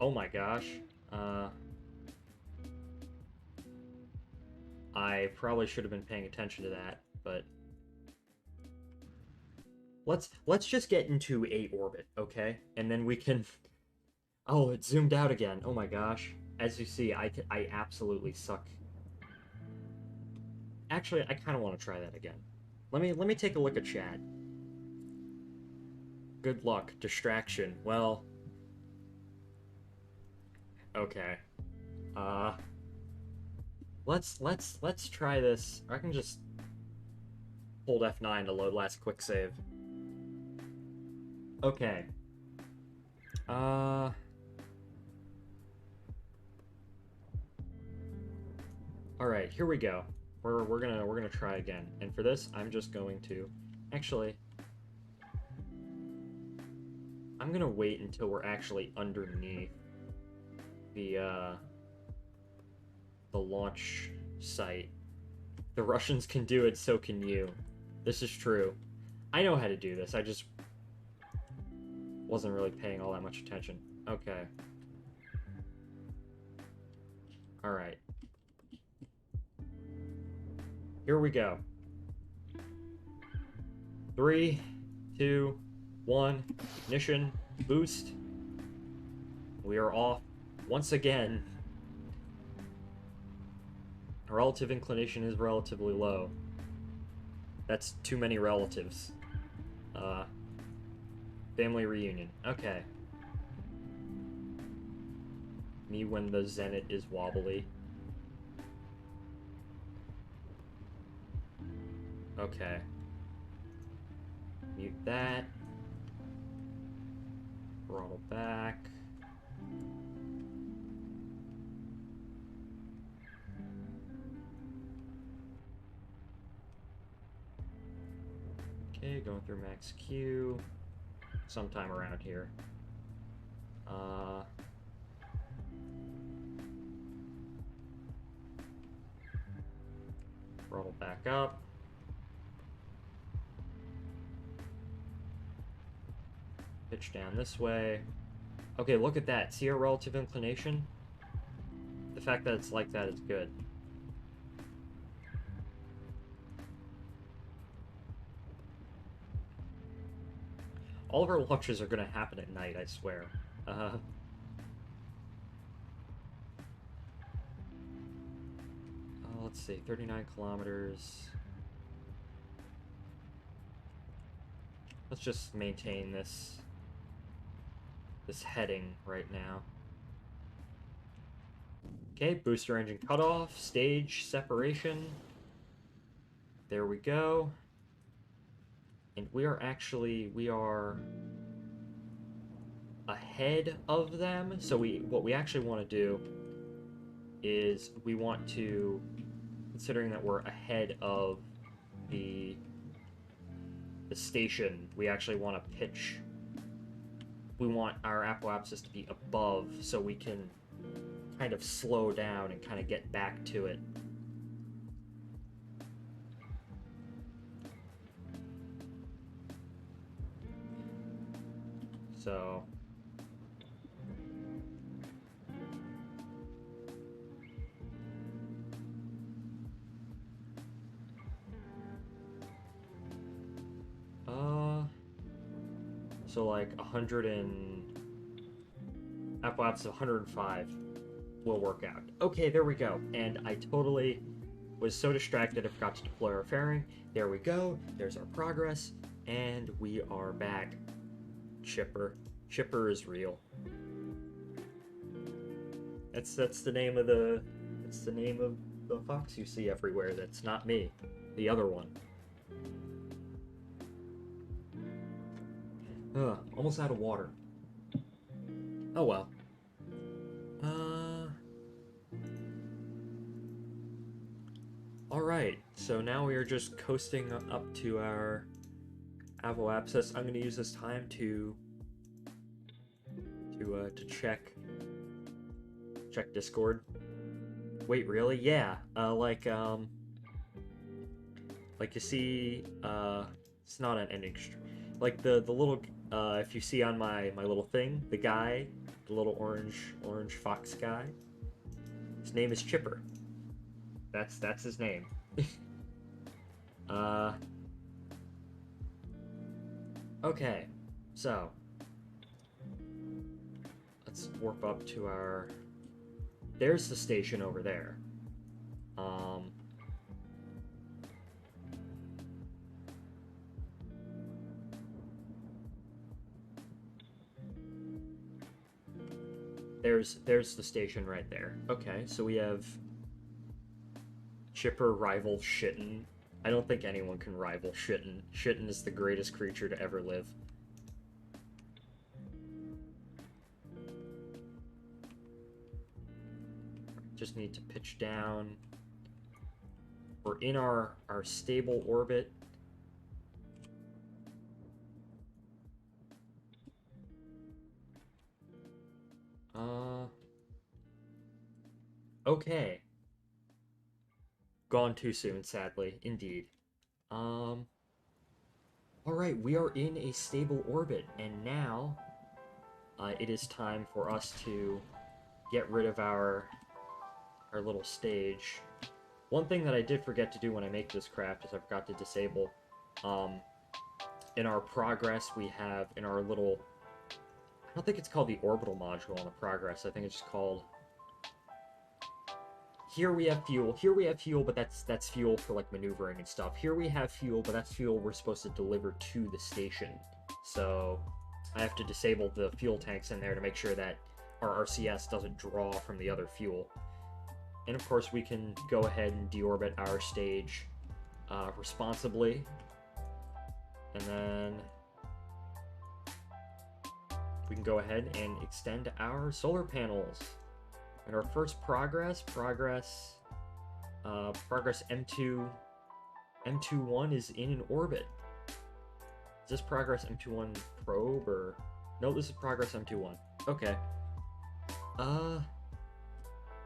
Oh my gosh. I probably should have been paying attention to that, but let's just get into a orbit, okay? And then we can. Oh, it zoomed out again. Oh my gosh. As you see, I absolutely suck. Actually, I kind of want to try that again. Let me take a look at chat. Good luck. Distraction. Well. Okay. Let's try this. I can just hold F9 to load last quick save. Okay. Alright, here we go. We're gonna try again. And for this, I'm just going to actually I'm gonna wait until we're actually underneath the launch site. The Russians can do it, so can you. This is true. I know how to do this, I just wasn't really paying all that much attention. Okay. Alright. Here we go. 3, 2, 1, ignition, boost. We are off once again. Relative inclination is relatively low. That's too many relatives. Family reunion. Okay. Me when the zenith is wobbly. Okay. Mute that. Throttle back. Okay, going through max Q. Sometime around here. Uh, throttle back up. Pitch down this way. Okay, look at that. See our relative inclination? The fact that it's like that is good. All of our launches are going to happen at night, I swear. Let's see, 39 kilometers. Let's just maintain this heading right now. Okay, booster engine cutoff, stage separation. There we go. And we are ahead of them. So what we actually want to do is we want to, considering that we're ahead of the station, we actually want to pitch. We want our apoapsis to be above so we can kind of slow down and kind of get back to it. So so like 100 and apoapsis of 105 will work out. Okay, there we go. And I totally was so distracted I forgot to deploy our fairing. There we go. There's our progress, and we are back. Chipper. Chipper is real. That's the name of the fox you see everywhere. That's not me. The other one. Almost out of water. Oh well. Alright, so now we are just coasting up to our avoapsis. I'm going to use this time to check Discord. Wait, really? Yeah. Like you see, it's not an ending. Like the little, if you see on my little thing, the guy, the little orange fox guy, his name is Chipper. That's his name. Okay, so let's warp up to our. There's the station over there. There's the station right there. Okay, so we have Chipper rival Shitten. I don't think anyone can rival Shitten. Shitten is the greatest creature to ever live. Just need to pitch down. We're in our stable orbit. Okay. Gone too soon, sadly. Indeed. Alright, we are in a stable orbit, and now it is time for us to get rid of our little stage. One thing that I did forget to do when I make this craft is I forgot to disable, in our progress we have, in our little, I don't think it's called the orbital module on the progress, I think it's just called, here we have fuel, but that's fuel for like maneuvering and stuff. Here we have fuel, but that's fuel we're supposed to deliver to the station. So I have to disable the fuel tanks in there to make sure that our RCS doesn't draw from the other fuel. And of course we can go ahead and deorbit our stage responsibly. And then we can go ahead and extend our solar panels. And our first progress M21 is in an orbit. Is this progress M21 probe or... No, this is progress M21. Okay. Uh,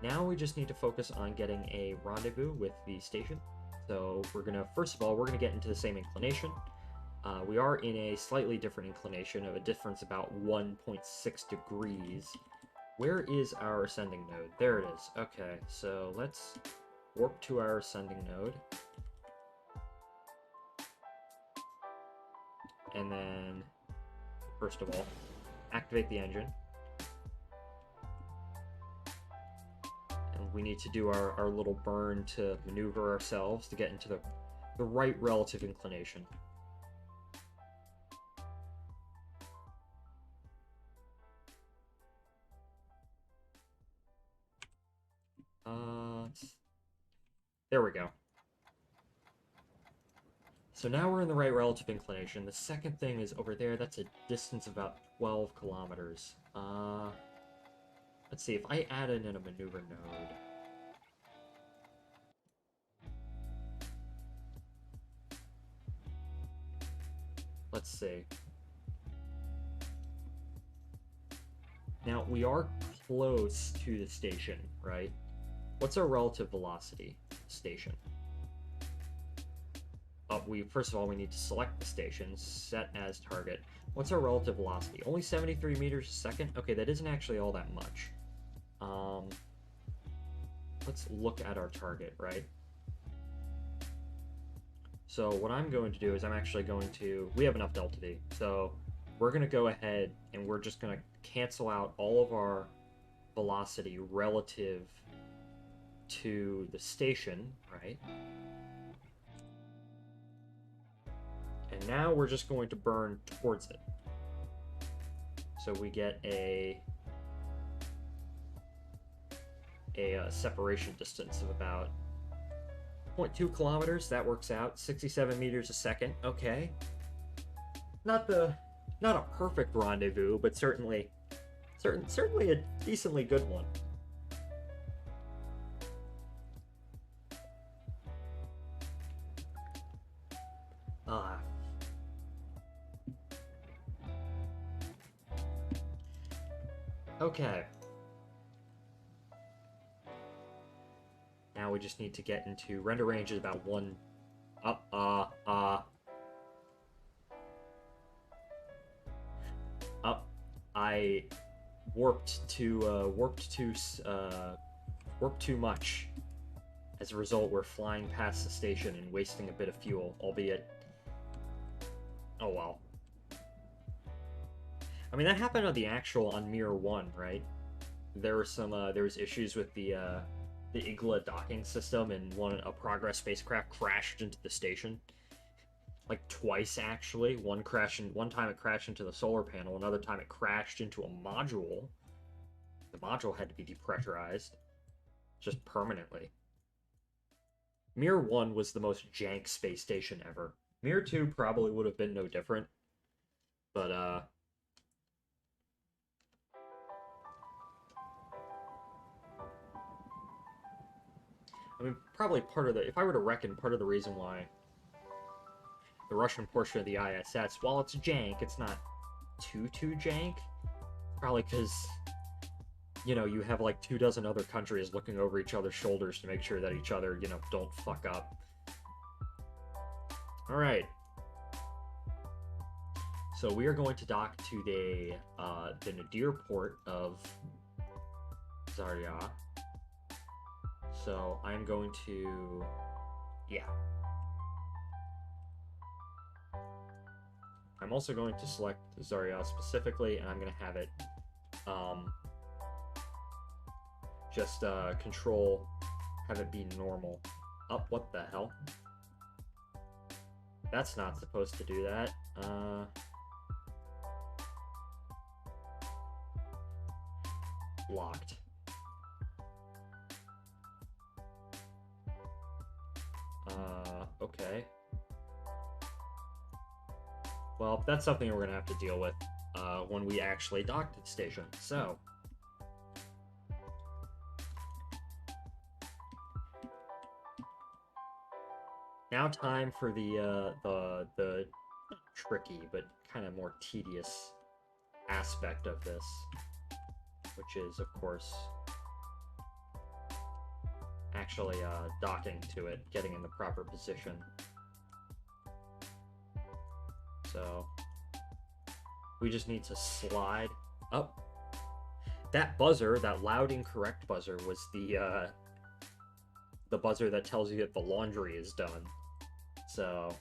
Now we just need to focus on getting a rendezvous with the station. So we're gonna, first of all, we're gonna get into the same inclination. We are in a slightly different inclination of a difference about 1.6 degrees. Where is our ascending node? There it is. Okay, so let's warp to our ascending node. And then, first of all, activate the engine. And we need to do our little burn to maneuver ourselves to get into the right relative inclination. There we go. So now we're in the right relative inclination. The second thing is over there. That's a distance of about 12 kilometers. Let's see, if I added in a maneuver node. Let's see. Now, we are close to the station, right? What's our relative velocity station? First of all, we need to select the station, set as target. What's our relative velocity? Only 73 meters a second? Okay, that isn't actually all that much. Let's look at our target, right? So what I'm going to do is I'm actually going to... We have enough delta V, so we're going to go ahead and we're just going to cancel out all of our velocity relative to the station, right? And now we're just going to burn towards it. So we get a separation distance of about 0.2 kilometers. That works out. 67 meters a second. Okay. Not a perfect rendezvous, but certainly a decently good one. Okay. Now we just need to get into render range is about one. I warped too much. As a result, we're flying past the station and wasting a bit of fuel, albeit. Oh well. I mean, that happened on MIR-1, right? There were there was issues with the Igla docking system, and a Progress spacecraft crashed into the station. Like twice, actually. One time it crashed into the solar panel, another time it crashed into a module. The module had to be depressurized. Just permanently. MIR-1 was the most jank space station ever. MIR-2 probably would have been no different. But, I mean, probably if I were to reckon part of the reason why the Russian portion of the ISS, while it's jank, it's not too jank. Probably because, you have like 24 other countries looking over each other's shoulders to make sure that each other, don't fuck up. Alright. So we are going to dock to the Nadir port of Zarya. So I'm going to... Yeah. I'm also going to select Zarya specifically, and I'm going to have it just have it be normal. Oh, what the hell? That's not supposed to do that. Locked. Okay. Well, that's something we're gonna have to deal with when we actually dock to the station. So, now time for the tricky but kind of more tedious aspect of this. which is, of course, actually docking to it, getting in the proper position. So we just need to slide up. That buzzer, that loud incorrect buzzer, was the buzzer that tells you that the laundry is done. So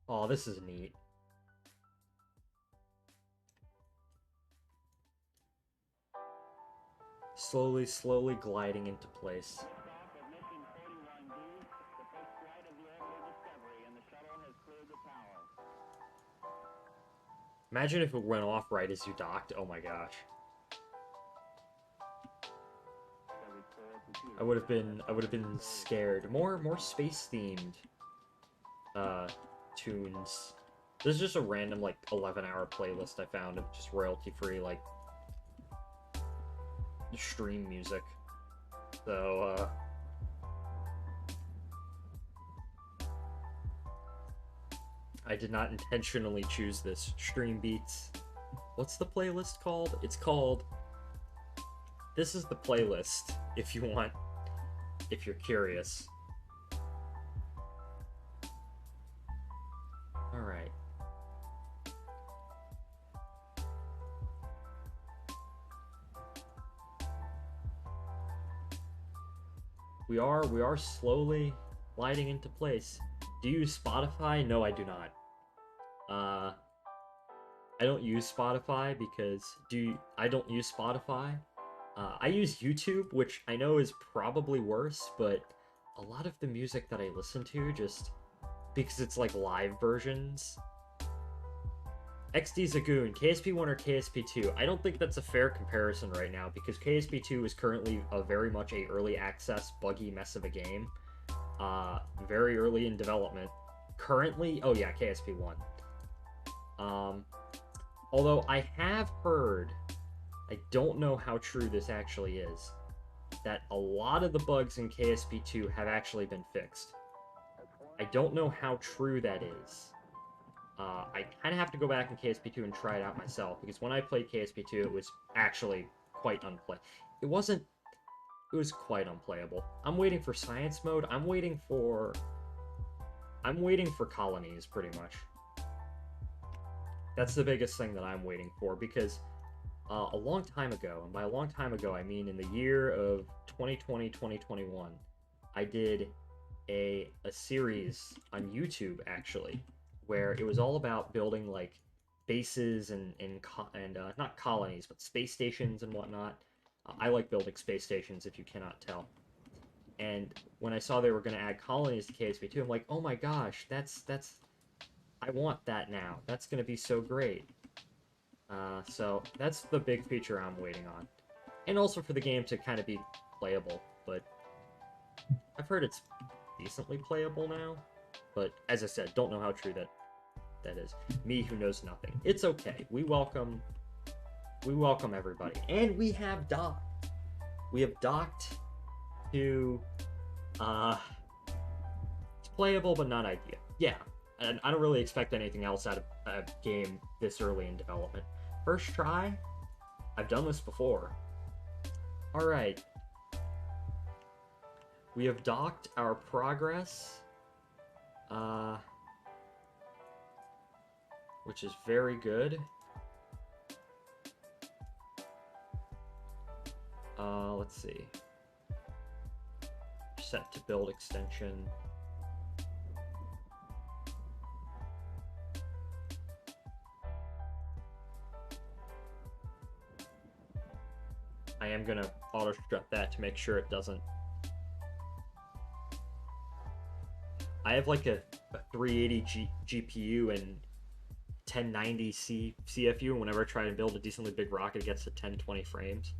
oh, this is neat. Slowly gliding into place. Imagine if it went off right as you docked. Oh my gosh. I would have been scared. More space themed tunes. This is just a random like 11-hour playlist I found of just royalty free like stream music. So I did not intentionally choose this. Stream beats. What's the playlist called? It's called This is the playlist if you want, if you're curious. All right. We are slowly gliding into place. Do you use Spotify? No, I do not. I don't use Spotify because I don't use Spotify. I use YouTube, which I know is probably worse, but a lot of the music that I listen to, just because it's like live versions. XD Zagoon, KSP1 or KSP2? I don't think that's a fair comparison right now, because KSP2 is currently very much a early access buggy mess of a game. Very early in development. Currently, oh yeah, KSP1. Although I have heard, I don't know how true this actually is, that a lot of the bugs in KSP2 have actually been fixed. I don't know how true that is. I kind of have to go back in KSP2 and try it out myself, because when I played KSP2, it was actually quite unplayable. It was quite unplayable. I'm waiting for science mode. I'm waiting for colonies, pretty much. That's the biggest thing that I'm waiting for, because a long time ago, and by a long time ago, I mean in the year of 2020, 2021, I did a series on YouTube, actually, where it was all about building, like, bases and not colonies, but space stations and whatnot. I like building space stations, if you cannot tell. And when I saw they were going to add colonies to KSP2, I'm like, oh my gosh, I want that now. That's going to be so great. So that's the big feature I'm waiting on. And also for the game to kind of be playable, but I've heard it's decently playable now. But as I said, don't know how true that is. Me who knows nothing. It's okay. We welcome everybody. And we have docked. We have docked to it's playable but not ideal. Yeah. And I don't really expect anything else out of a game this early in development. First try? I've done this before. Alright. We have docked our progress. Which is very good. Let's see. Set to build extension. I am gonna auto strut that to make sure it doesn't. I have like a 380 GPU and 1090 CFU, and whenever I try to build a decently big rocket, it gets to 1020 frames.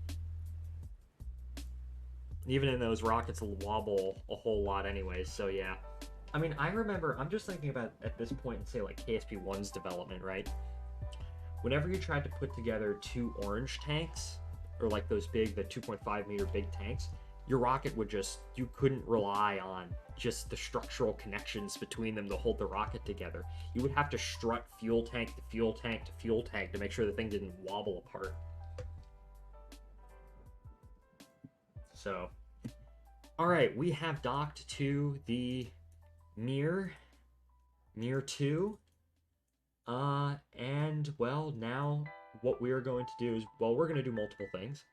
Even in those rockets will wobble a whole lot anyways, so yeah. I mean, I remember, I'm just thinking about at this point in, say, like KSP1's development, right? Whenever you tried to put together two orange tanks, or like those big, the 2.5 meter big tanks, your rocket would just, you couldn't rely on just the structural connections between them to hold the rocket together. You would have to strut fuel tank to fuel tank to fuel tank to make sure the thing didn't wobble apart. So, all right, we have docked to the MIR-2. And, well, now what we're going to do is, well, we're going to do multiple things.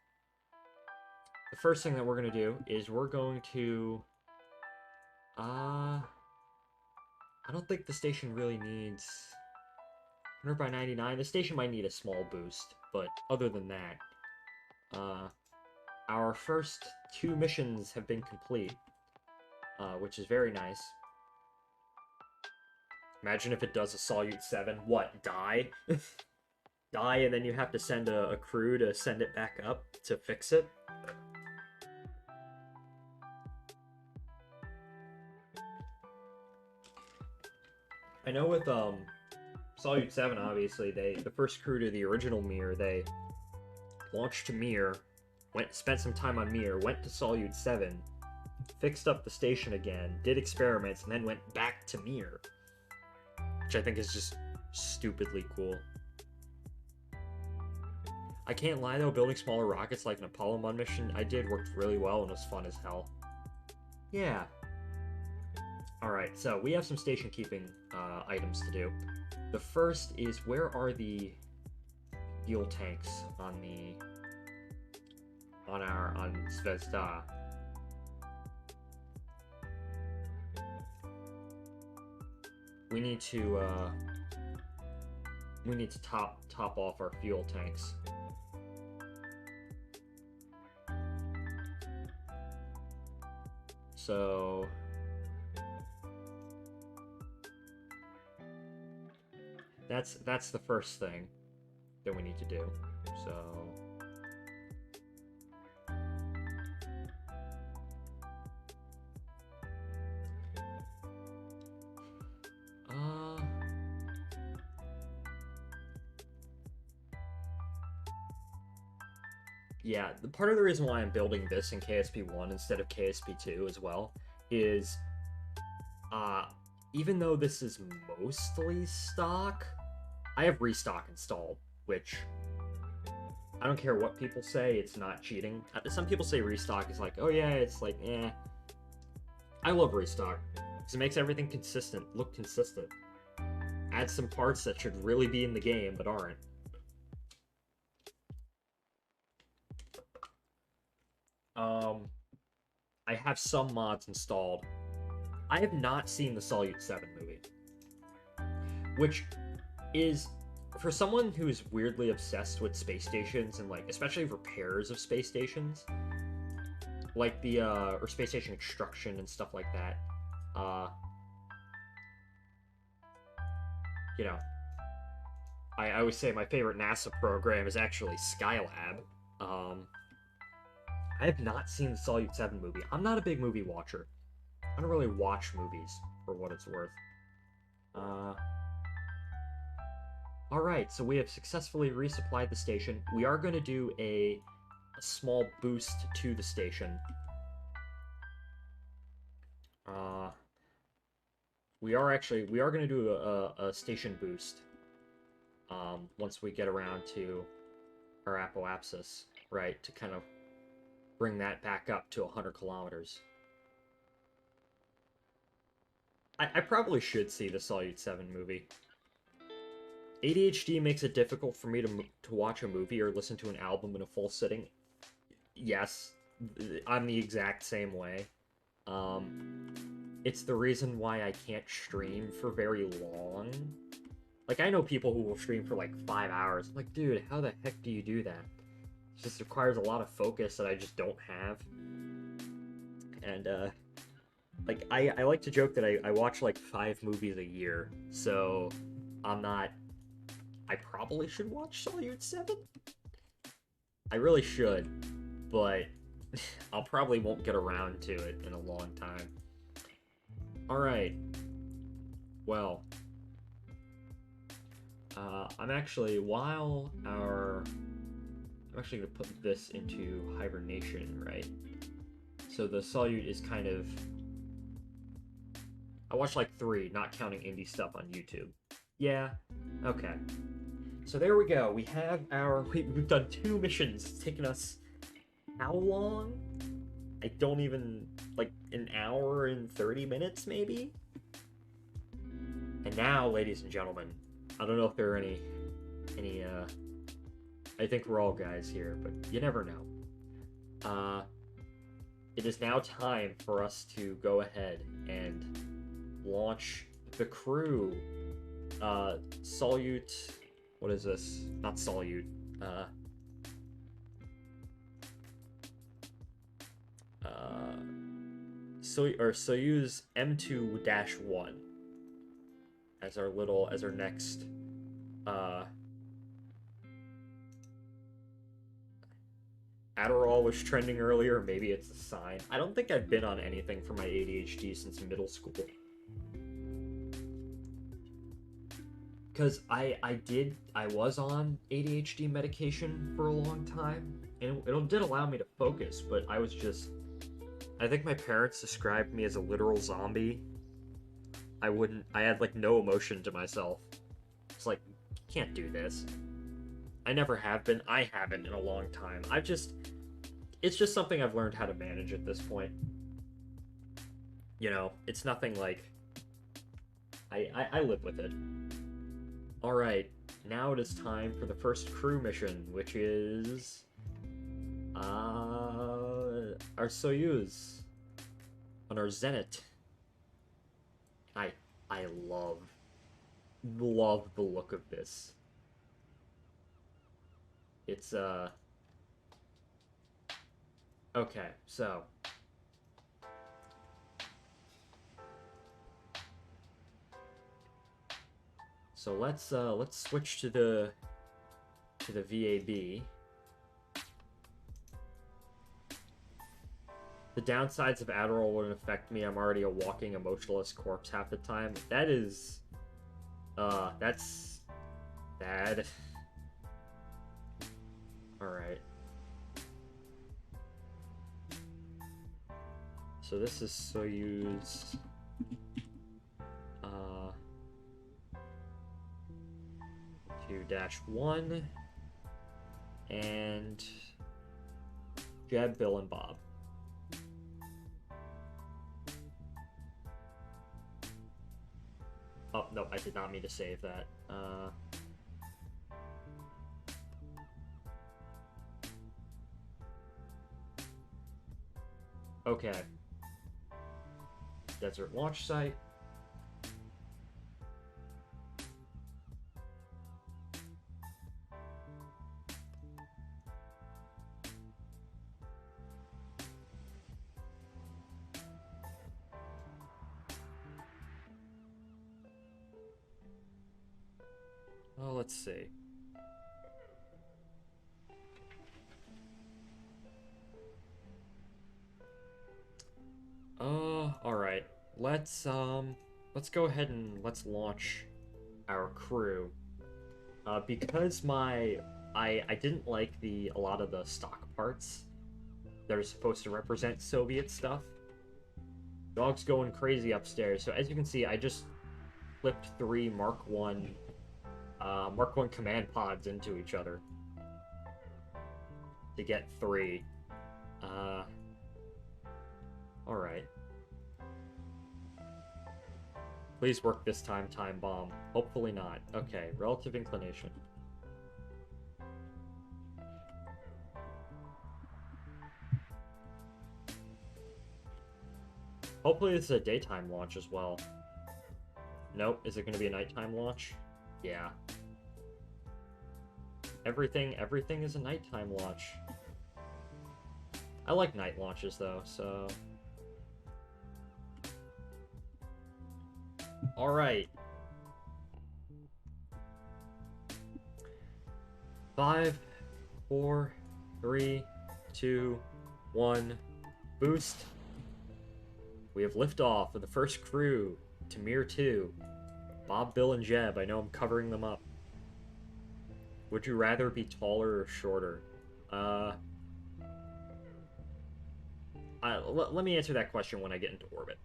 The first thing that we're going to do is we're going to, I don't think the station really needs 100 by 99. The station might need a small boost, but other than that, our first 2 missions have been complete, which is very nice. Imagine if it does a Solute 7. What, die? Die, and then you have to send a crew to send it back up to fix it? I know with Solute 7, obviously, the first crew to the original Mir, they launched to Mir, spent some time on Mir, went to Solute 7, fixed up the station again, did experiments, and then went back to Mir. Which I think is just stupidly cool. I can't lie though, building smaller rockets like an Apollo 1 mission I did worked really well and was fun as hell. Yeah. Alright, so we have some station keeping items to do. The first is, where are the fuel tanks on Zvezda? We need to top off our fuel tanks. So that's the first thing that we need to do. So yeah, part of the reason why I'm building this in KSP 1 instead of KSP 2 as well is, even though this is mostly stock, I have restock installed, which I don't care what people say, it's not cheating. Some people say restock is like, oh yeah, it's like, eh. I love restock, because it makes everything consistent, look consistent. Add some parts that should really be in the game, but aren't. I have some mods installed. I have not seen the Solute 7 movie, which is, for someone who is weirdly obsessed with space stations and, like, especially repairs of space stations, like the, or space station construction and stuff like that, you know, I always say my favorite NASA program is actually Skylab. I have not seen the Solute 7 movie. I'm not a big movie watcher. I don't really watch movies, for what it's worth. Alright, so we have successfully resupplied the station. We are going to do a small boost to the station. We are going to do a station boost. Once we get around to our apoapsis, right, to kind of bring that back up to 100 kilometers. I probably should see the Solute 7 movie. ADHD makes it difficult for me to watch a movie or listen to an album in a full sitting. Yes, I'm the exact same way. It's the reason why I can't stream for very long. Like, I know people who will stream for like 5 hours. I'm like, dude, how the heck do you do that? It just requires a lot of focus that I just don't have. And, like, I like to joke that I watch like 5 movies a year, so I probably should watch Solute 7? I really should, but I'll probably won't get around to it in a long time. Alright. Well, I'm actually going to put this into hibernation, right? So the Salyut is kind of... I watched like 3, not counting indie stuff on YouTube. Yeah, okay. So there we go. We have our... We've done 2 missions. It's taken us... How long? I don't even... Like, an hour and 30 minutes, maybe? And now, ladies and gentlemen, I don't know if there are any... I think we're all guys here, but you never know. It is now time for us to go ahead and launch the crew. Salyut... What is this? Not Salyut. Soyuz M2-1 as our next Adderall was trending earlier, maybe it's a sign. I don't think I've been on anything for my ADHD since middle school. Because I was on ADHD medication for a long time, and it did allow me to focus, but I think my parents described me as a literal zombie. I had like no emotion to myself. It's like, can't do this. I never have been. I haven't in a long time. It's just something I've learned how to manage at this point. You know, it's nothing like, I live with it. Alright, now it is time for the first crew mission, which is... our Soyuz. On our Zenit. I love the look of this. It's, okay, so... So let's switch to the VAB. The downsides of Adderall wouldn't affect me. I'm already a walking emotionless corpse half the time. That is, that's bad. All right. So this is Soyuz. 2-1 and Jeb, Bill, and Bob. Oh, no, I did not mean to save that. Okay. Desert launch site. Oh, let's see. All right. Let's go ahead and let's launch our crew. Because I didn't like a lot of the stock parts that are supposed to represent Soviet stuff. Dog's going crazy upstairs. So as you can see, I just flipped 3 Mark 1 command pods into each other to get 3. Alright. Please work this time, time bomb. Hopefully not. Okay, relative inclination. Hopefully this is a daytime launch as well. Nope, is it going to be a nighttime launch? Yeah. Everything is a nighttime launch. I like night launches though, so... Alright. 5, 4, 3, 2, 1, boost. We have liftoff with the first crew to MIR-2. Bob, Bill, and Jeb. I know I'm covering them up. Would you rather be taller or shorter? let me answer that question when I get into orbit.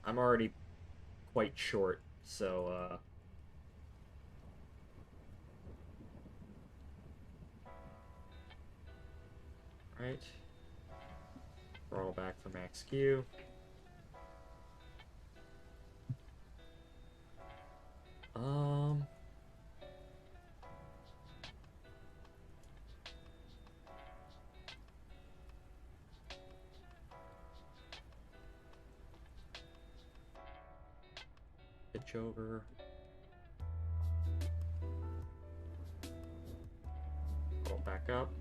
I'm already quite short, so, right. Throttle back for max Q. Um... Pitch over. Roll back up.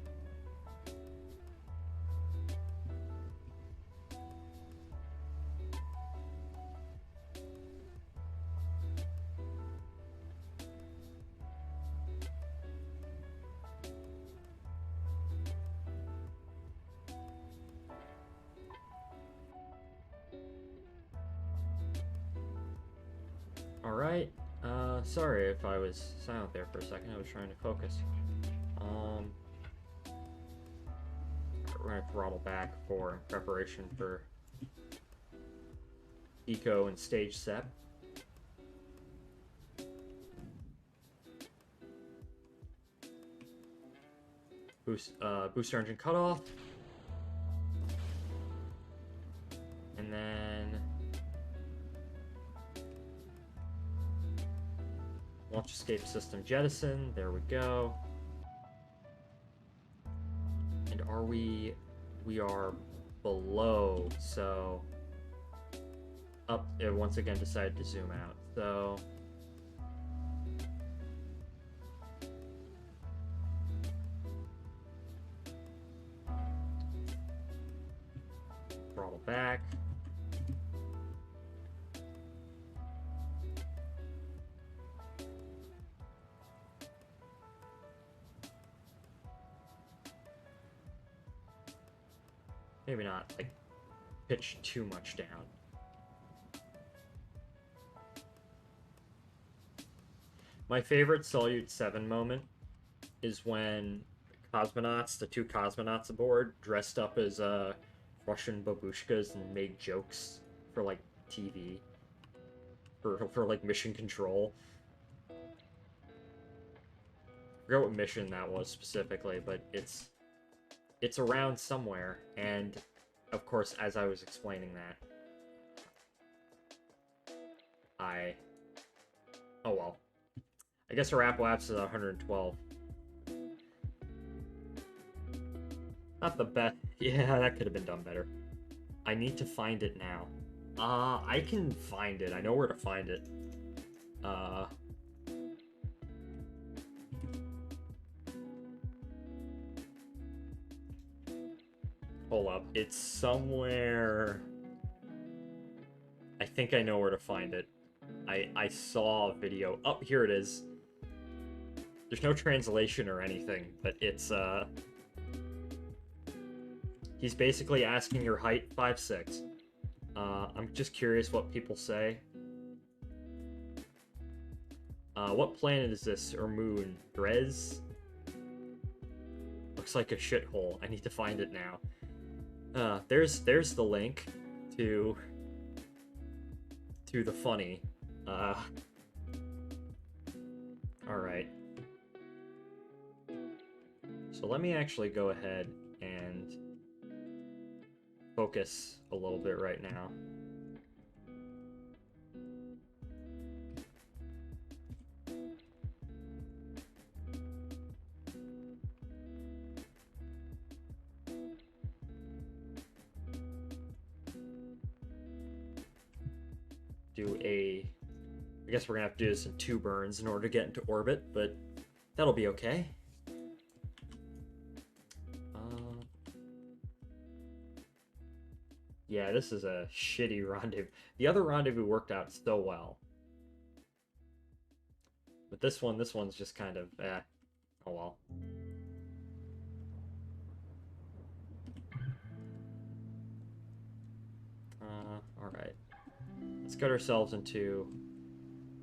Alright, sorry if I was silent there for a second, I was trying to focus. We're gonna throttle back for preparation for eco and stage set. Booster engine cutoff. And then launch escape system jettison. There we go. And are we are below, so up. It once again decided to zoom out. So throttle back. Maybe not, like, pitch too much down. My favorite Solute 7 moment is when cosmonauts, the two cosmonauts aboard, dressed up as Russian babushkas and made jokes for, like, TV. For like, mission control. I forgot what mission that was specifically, but it's around somewhere, and of course, as I was explaining that, oh well. I guess our Apple Apps is 112. Not the best. Yeah, that could have been done better. I need to find it now. I can find it. I know where to find it. Hold up. It's somewhere... I think I know where to find it. I saw a video. Oh, here it is. There's no translation or anything, but it's, he's basically asking your height, 5'6". I'm just curious what people say. What planet is this, or moon? Drez? Looks like a shithole. I need to find it now. There's the link to the funny. Alright. So let me actually go ahead and focus a little bit right now. I guess we're gonna have to do this in 2 burns in order to get into orbit, but that'll be okay. Yeah, this is a shitty rendezvous. The other rendezvous worked out so well. But this one's just kind of, oh well. Alright. Let's get ourselves into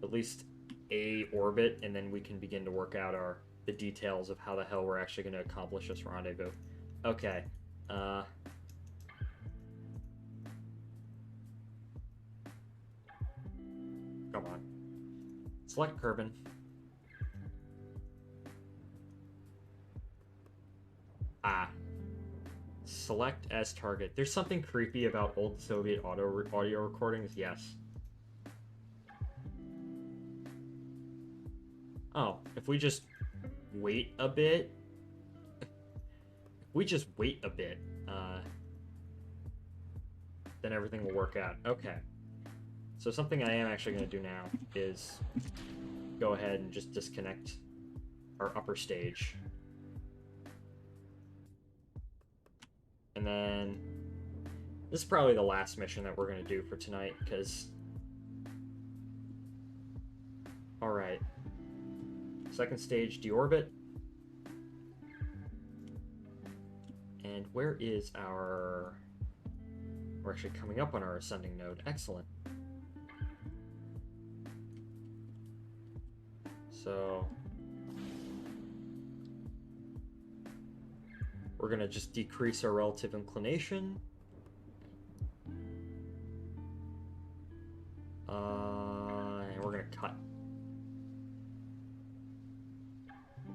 at least a orbit, and then we can begin to work out the details of how the hell we're actually going to accomplish this rendezvous. Okay. Come on. Select Kerbal. Ah. Select as target. There's something creepy about old Soviet audio recordings, yes. Oh, if we just wait a bit... then everything will work out. Okay. So something I am actually going to do now is go ahead and just disconnect our upper stage. And then this is probably the last mission that we're going to do for tonight, because... Alright. Second stage, deorbit. And where is our... We're actually coming up on our ascending node. Excellent. So... we're going to just decrease our relative inclination. And we're going to cut.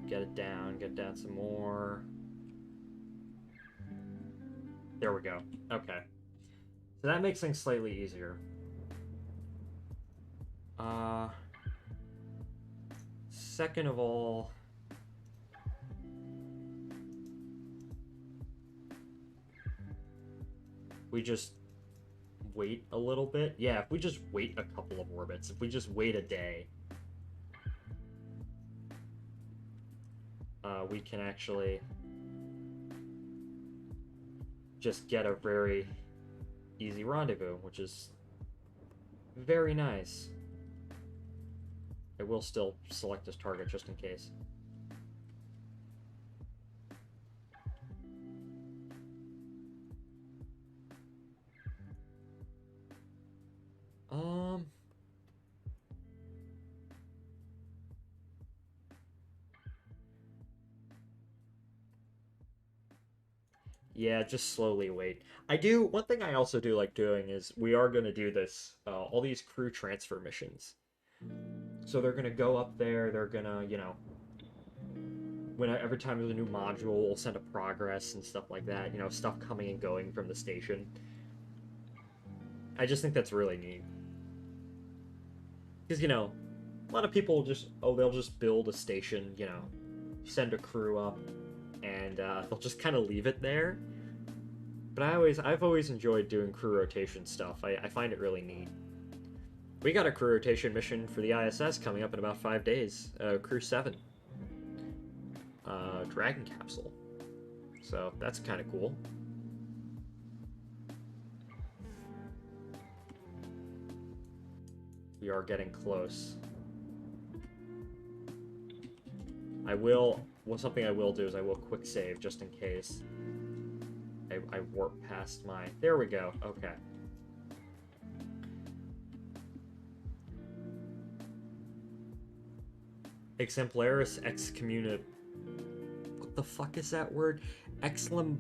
Get it down some more. There we go. Okay. So that makes things slightly easier. Second of all... we just wait a little bit. Yeah, if we just wait a couple of orbits, if we just wait a day, we can actually just get a very easy rendezvous, which is very nice. I will still select this target just in case. Yeah, just slowly wait. One thing I also do like doing is we are going to do this, all these crew transfer missions. So they're going to go up there, they're going to, you know, every time there's a new module, we'll send a progress and stuff like that, you know, stuff coming and going from the station. I just think that's really neat. Because, you know, a lot of people just, they'll just build a station, you know, send a crew up, and they'll just kind of leave it there. But I've always enjoyed doing crew rotation stuff. I find it really neat. We got a crew rotation mission for the ISS coming up in about 5 days. Crew 7. Dragon capsule. So that's kind of cool. We are getting close. Something I will do is I will quick save just in case I warp past my... There we go. Okay. Exemplaris excommunicate... What the fuck is that word? Exemplaris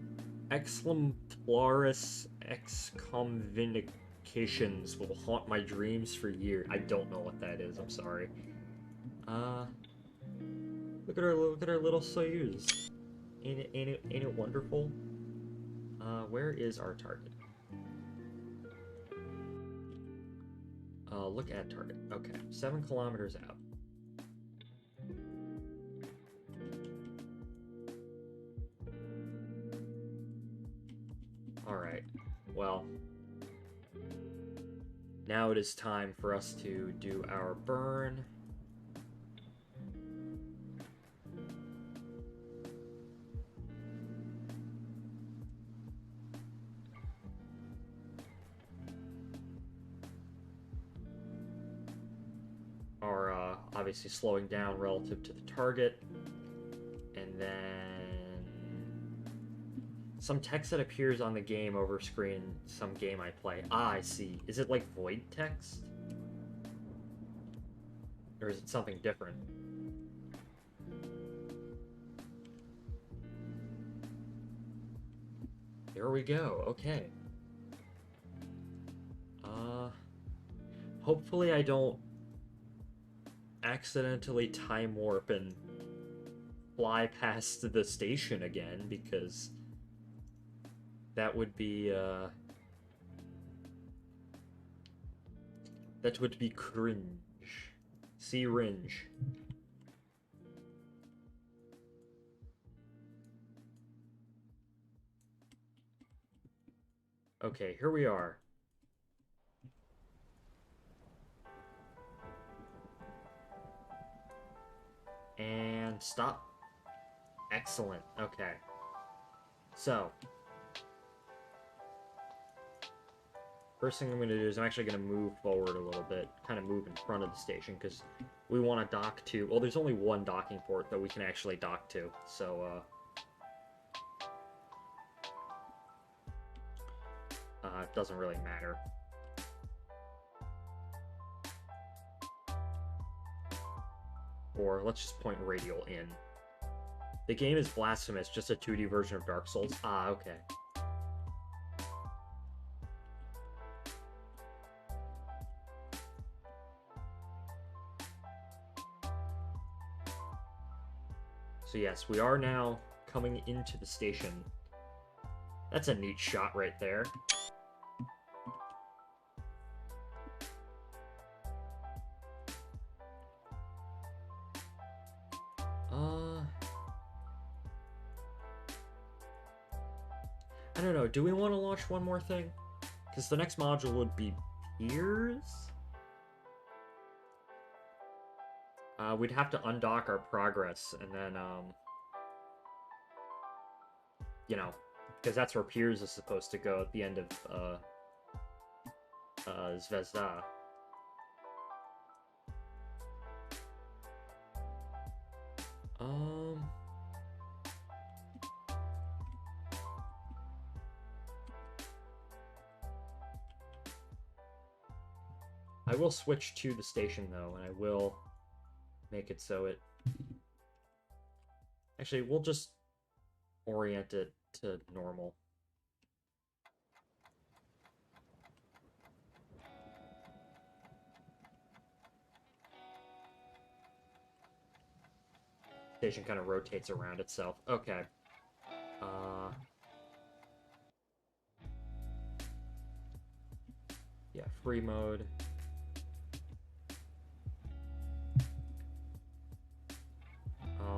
excommunications will haunt my dreams for years. I don't know what that is. I'm sorry. Look at our little Soyuz. Ain't it wonderful? Where is our target? Look at target. Okay, 7 kilometers out. Alright, well, now it is time for us to do our burn. Obviously slowing down relative to the target, and then some text that appears on the game over screen, some game I play. Ah, I see. Is it like void text? Or is it something different? there we go. Okay. Hopefully I don't accidentally time warp and fly past the station again, because that would be cringe. See ringe. Okay, here we are. And stop. Excellent. Okay. So, first thing I'm going to do is I'm actually going to move forward a little bit, kind of move in front of the station, because we want to dock to... Well, there's only one docking port that we can actually dock to, so, it doesn't really matter. Or let's just point radial in. The game is blasphemous, just a 2D version of Dark Souls. Ah, okay. So yes, we are now coming into the station. That's a neat shot right there. I don't know, do we want to launch one more thing? Because the next module would be Piers? We'd have to undock our progress, and then, you know, because that's where Piers is supposed to go at the end of, Zvezda. I will switch to the station, though, and I will make it so it... Actually, we'll just orient it to normal. Station kind of rotates around itself. Okay. Yeah, free mode.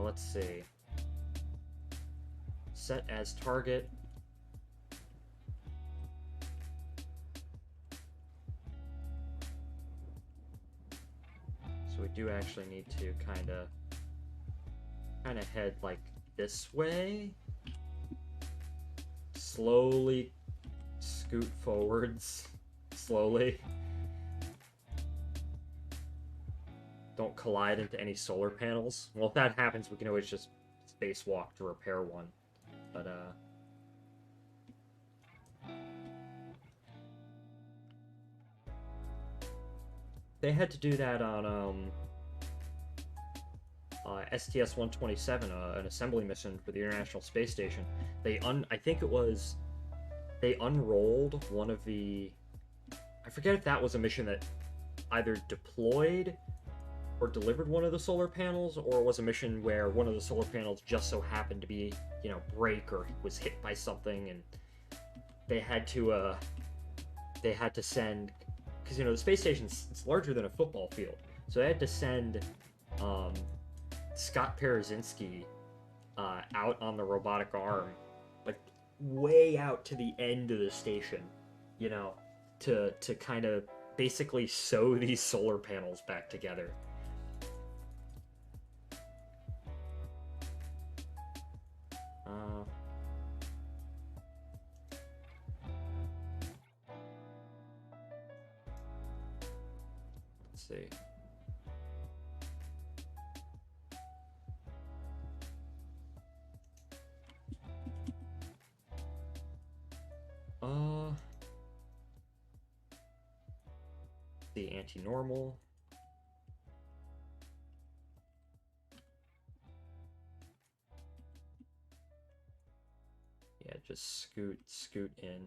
Let's see. Set as target. So we do actually need to kind of head like this way. Slowly scoot forwards. Slowly. Don't collide into any solar panels. Well, if that happens, we can always just spacewalk to repair one. But, they had to do that on, STS-127, an assembly mission for the International Space Station. I think it was... They unrolled one of the... I forget if that was a mission that either deployed or delivered one of the solar panels, or it was a mission where one of the solar panels just so happened to be, you know, break or was hit by something, and they had to send, because, you know, the space station's it's larger than a football field, so they had to send Scott Parazynski out on the robotic arm, like way out to the end of the station, you know, to kind of basically sew these solar panels back together. Let's see. The anti-normal. Yeah, just scoot in.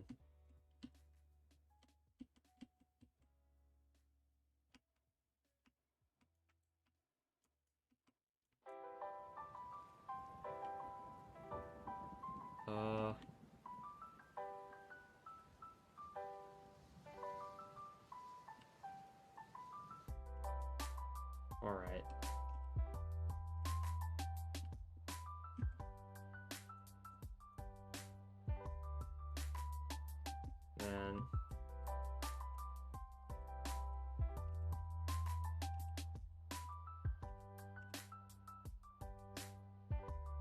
All right. Then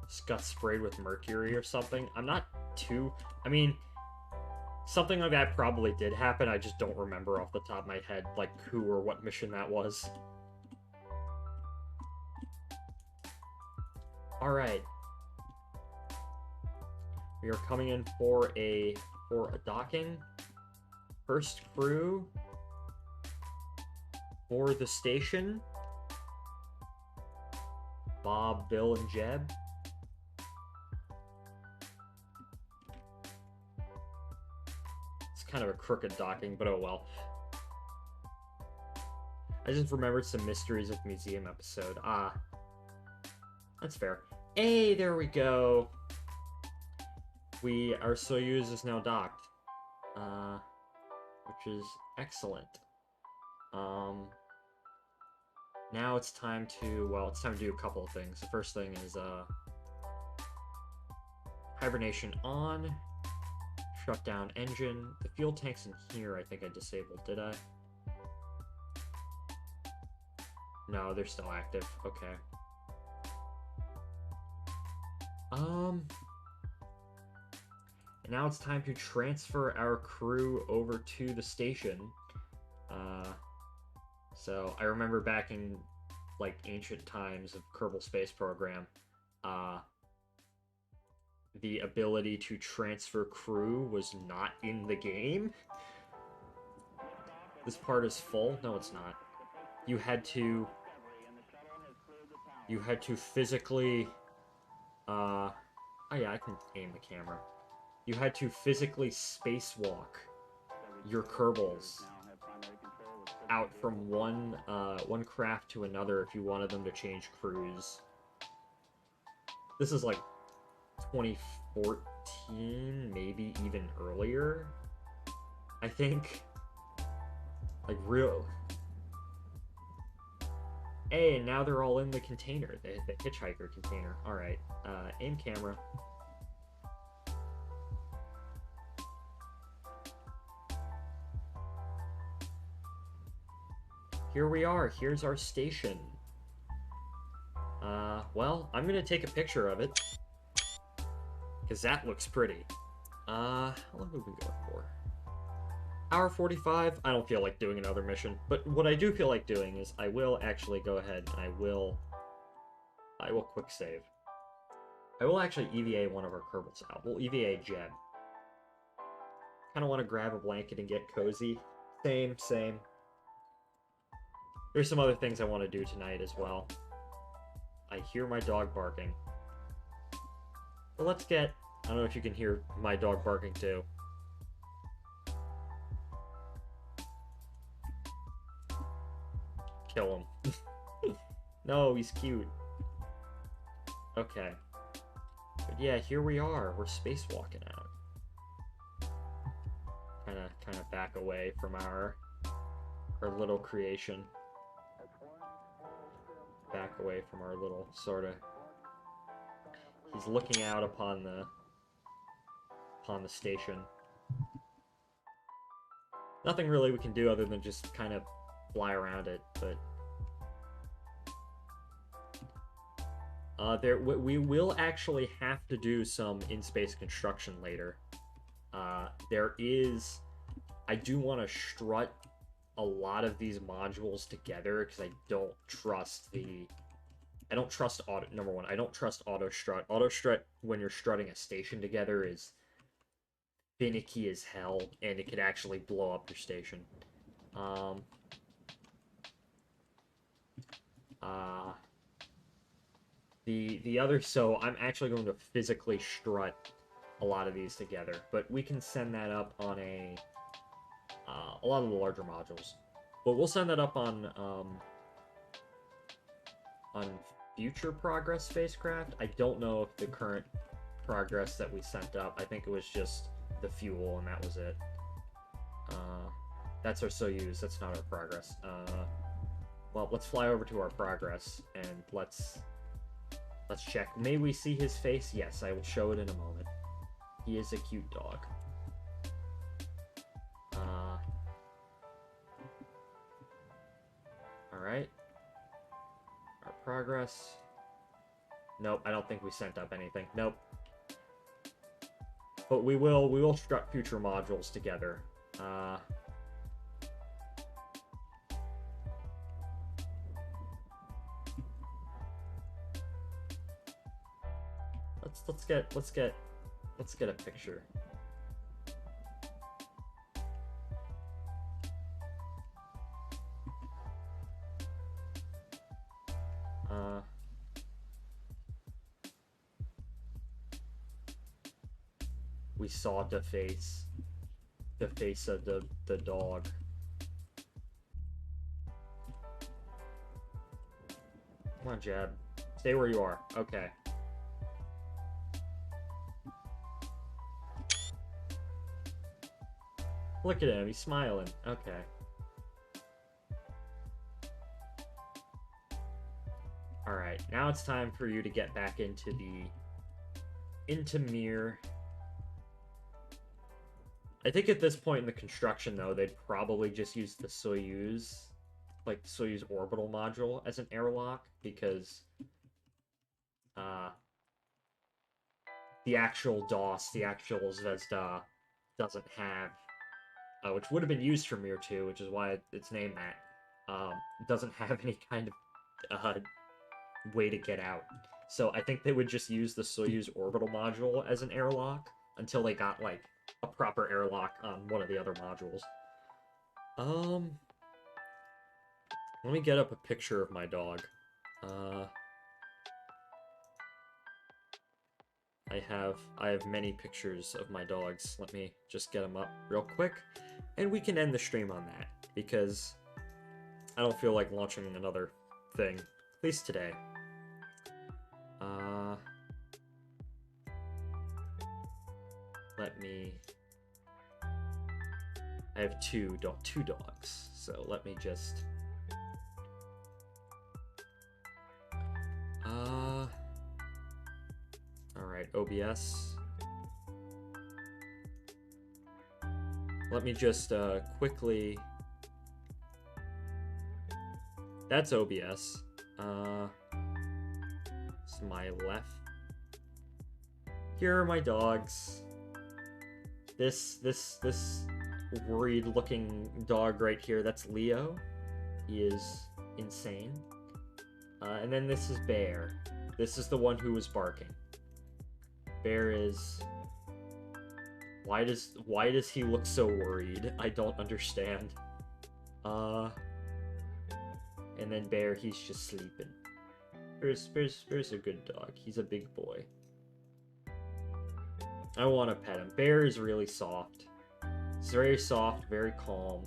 just got sprayed with mercury or something. I'm not too... I mean, something like that probably did happen. I just don't remember off the top of my head, like, who or what mission that was. Alright. We are coming in for a docking. First crew for the station. Bob, Bill, and Jeb. It's kind of a crooked docking, but oh well. I just remembered some mysteries of the museum episode. Ah. That's fair. Hey, there we go. Our Soyuz is now docked. Which is excellent. Now it's time to, well, it's time to do a couple of things. The first thing is, hibernation on. Shut down engine. The fuel tanks in here, I think I disabled, did I? No, they're still active. Okay. And now it's time to transfer our crew over to the station. So I remember back in, like, ancient times of Kerbal Space Program, the ability to transfer crew was not in the game. This part is full? No, it's not. You had to physically, oh yeah, I can aim the camera. You had to physically spacewalk your Kerbals out from one craft to another if you wanted them to change crews. This is like 2014, maybe even earlier, I think. Like, real. Hey, and now they're all in the container, the hitchhiker container. Alright, aim camera. Here we are. Here's our station. Well, I'm gonna take a picture of it, because that looks pretty. How long have we been going for? Hour 45. I don't feel like doing another mission, but what I do feel like doing is I will actually go ahead and I will quick save. I will actually EVA one of our Kerbals out. We'll EVA Jeb. Kind of want to grab a blanket and get cozy. Same. There's some other things I want to do tonight as well. I hear my dog barking. But let's get... I don't know if you can hear my dog barking too. Kill him. No, he's cute. Okay. But yeah, here we are. We're spacewalking out. Kind of back away from our little creation. Back away from our little sort of... He's looking out upon the station. Nothing really we can do other than just kind of fly around it, but we will actually have to do some in-space construction later. I do want to strut a lot of these modules together because I don't trust auto. Number one, I don't trust auto strut. Auto strut when you're strutting a station together is finicky as hell, and it could actually blow up your station. So I'm actually going to physically strut a lot of these together, but we can send that up on a lot of the larger modules. But we'll send that up on future Progress spacecraft. I don't know if the current Progress that we sent up, I think it was just the fuel and that was it. That's our Soyuz, that's not our Progress. Well, let's fly over to our Progress and let's check. May we see his face? Yes, I will show it in a moment. He is a cute dog. Alright. Our Progress. Nope, I don't think we sent up anything. Nope. But we will strut future modules together. Let's get a picture. We saw the face of the dog. Come on, Jeb. Stay where you are. Okay. Look at him, he's smiling. Okay. Alright, now it's time for you to get back into Mir. I think at this point in the construction, though, they'd probably just use the Soyuz, like the Soyuz orbital module as an airlock, because the actual DOS, the actual Zvezda, doesn't have, which would have been used for Mir-2, which is why it's named that, doesn't have any kind of way to get out. So I think they would just use the Soyuz orbital module as an airlock until they got, like, a proper airlock on one of the other modules. Let me get up a picture of my dog. I have many pictures of my dogs. Let me just get them up real quick, and we can end the stream on that, because I don't feel like launching another thing, at least today. Let me... I have two dogs, so let me just... Alright, OBS. Let me just quickly... That's OBS. It's my left. Here are my dogs. This worried-looking dog right here, that's Leo. He is insane. And then this is Bear. This is the one who was barking. Bear is... Why does he look so worried? I don't understand. And then Bear, he's just sleeping. Bear's a good dog. He's a big boy. I want to pet him. Bear is really soft. He's very soft, very calm.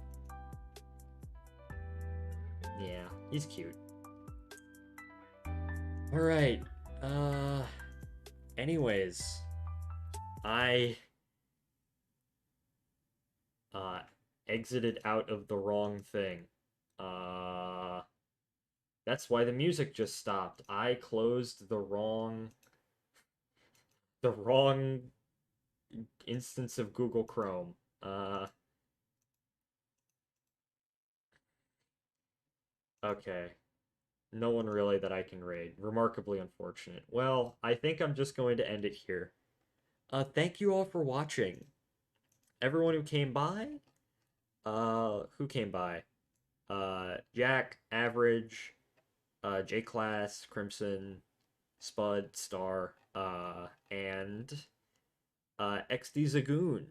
Yeah, he's cute. Alright, anyways, I exited out of the wrong thing. That's why the music just stopped. I closed the wrong instance of Google Chrome. Okay. No one really that I can raid. Remarkably unfortunate. Well, I think I'm just going to end it here. Thank you all for watching. Everyone who came by? Who came by? Jack, Average, J-Class, Crimson, Spud, Star, and XD Zagoon.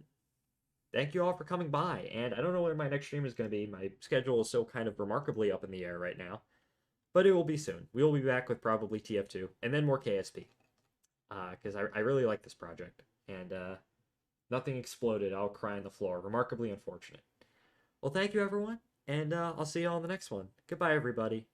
Thank you all for coming by, and I don't know when my next stream is going to be. My schedule is so kind of remarkably up in the air right now. But it will be soon. We will be back with probably TF2, and then more KSP. Because I really like this project. and nothing exploded. I'll cry on the floor. Remarkably unfortunate. Well, thank you, everyone, and I'll see you all in the next one. Goodbye, everybody.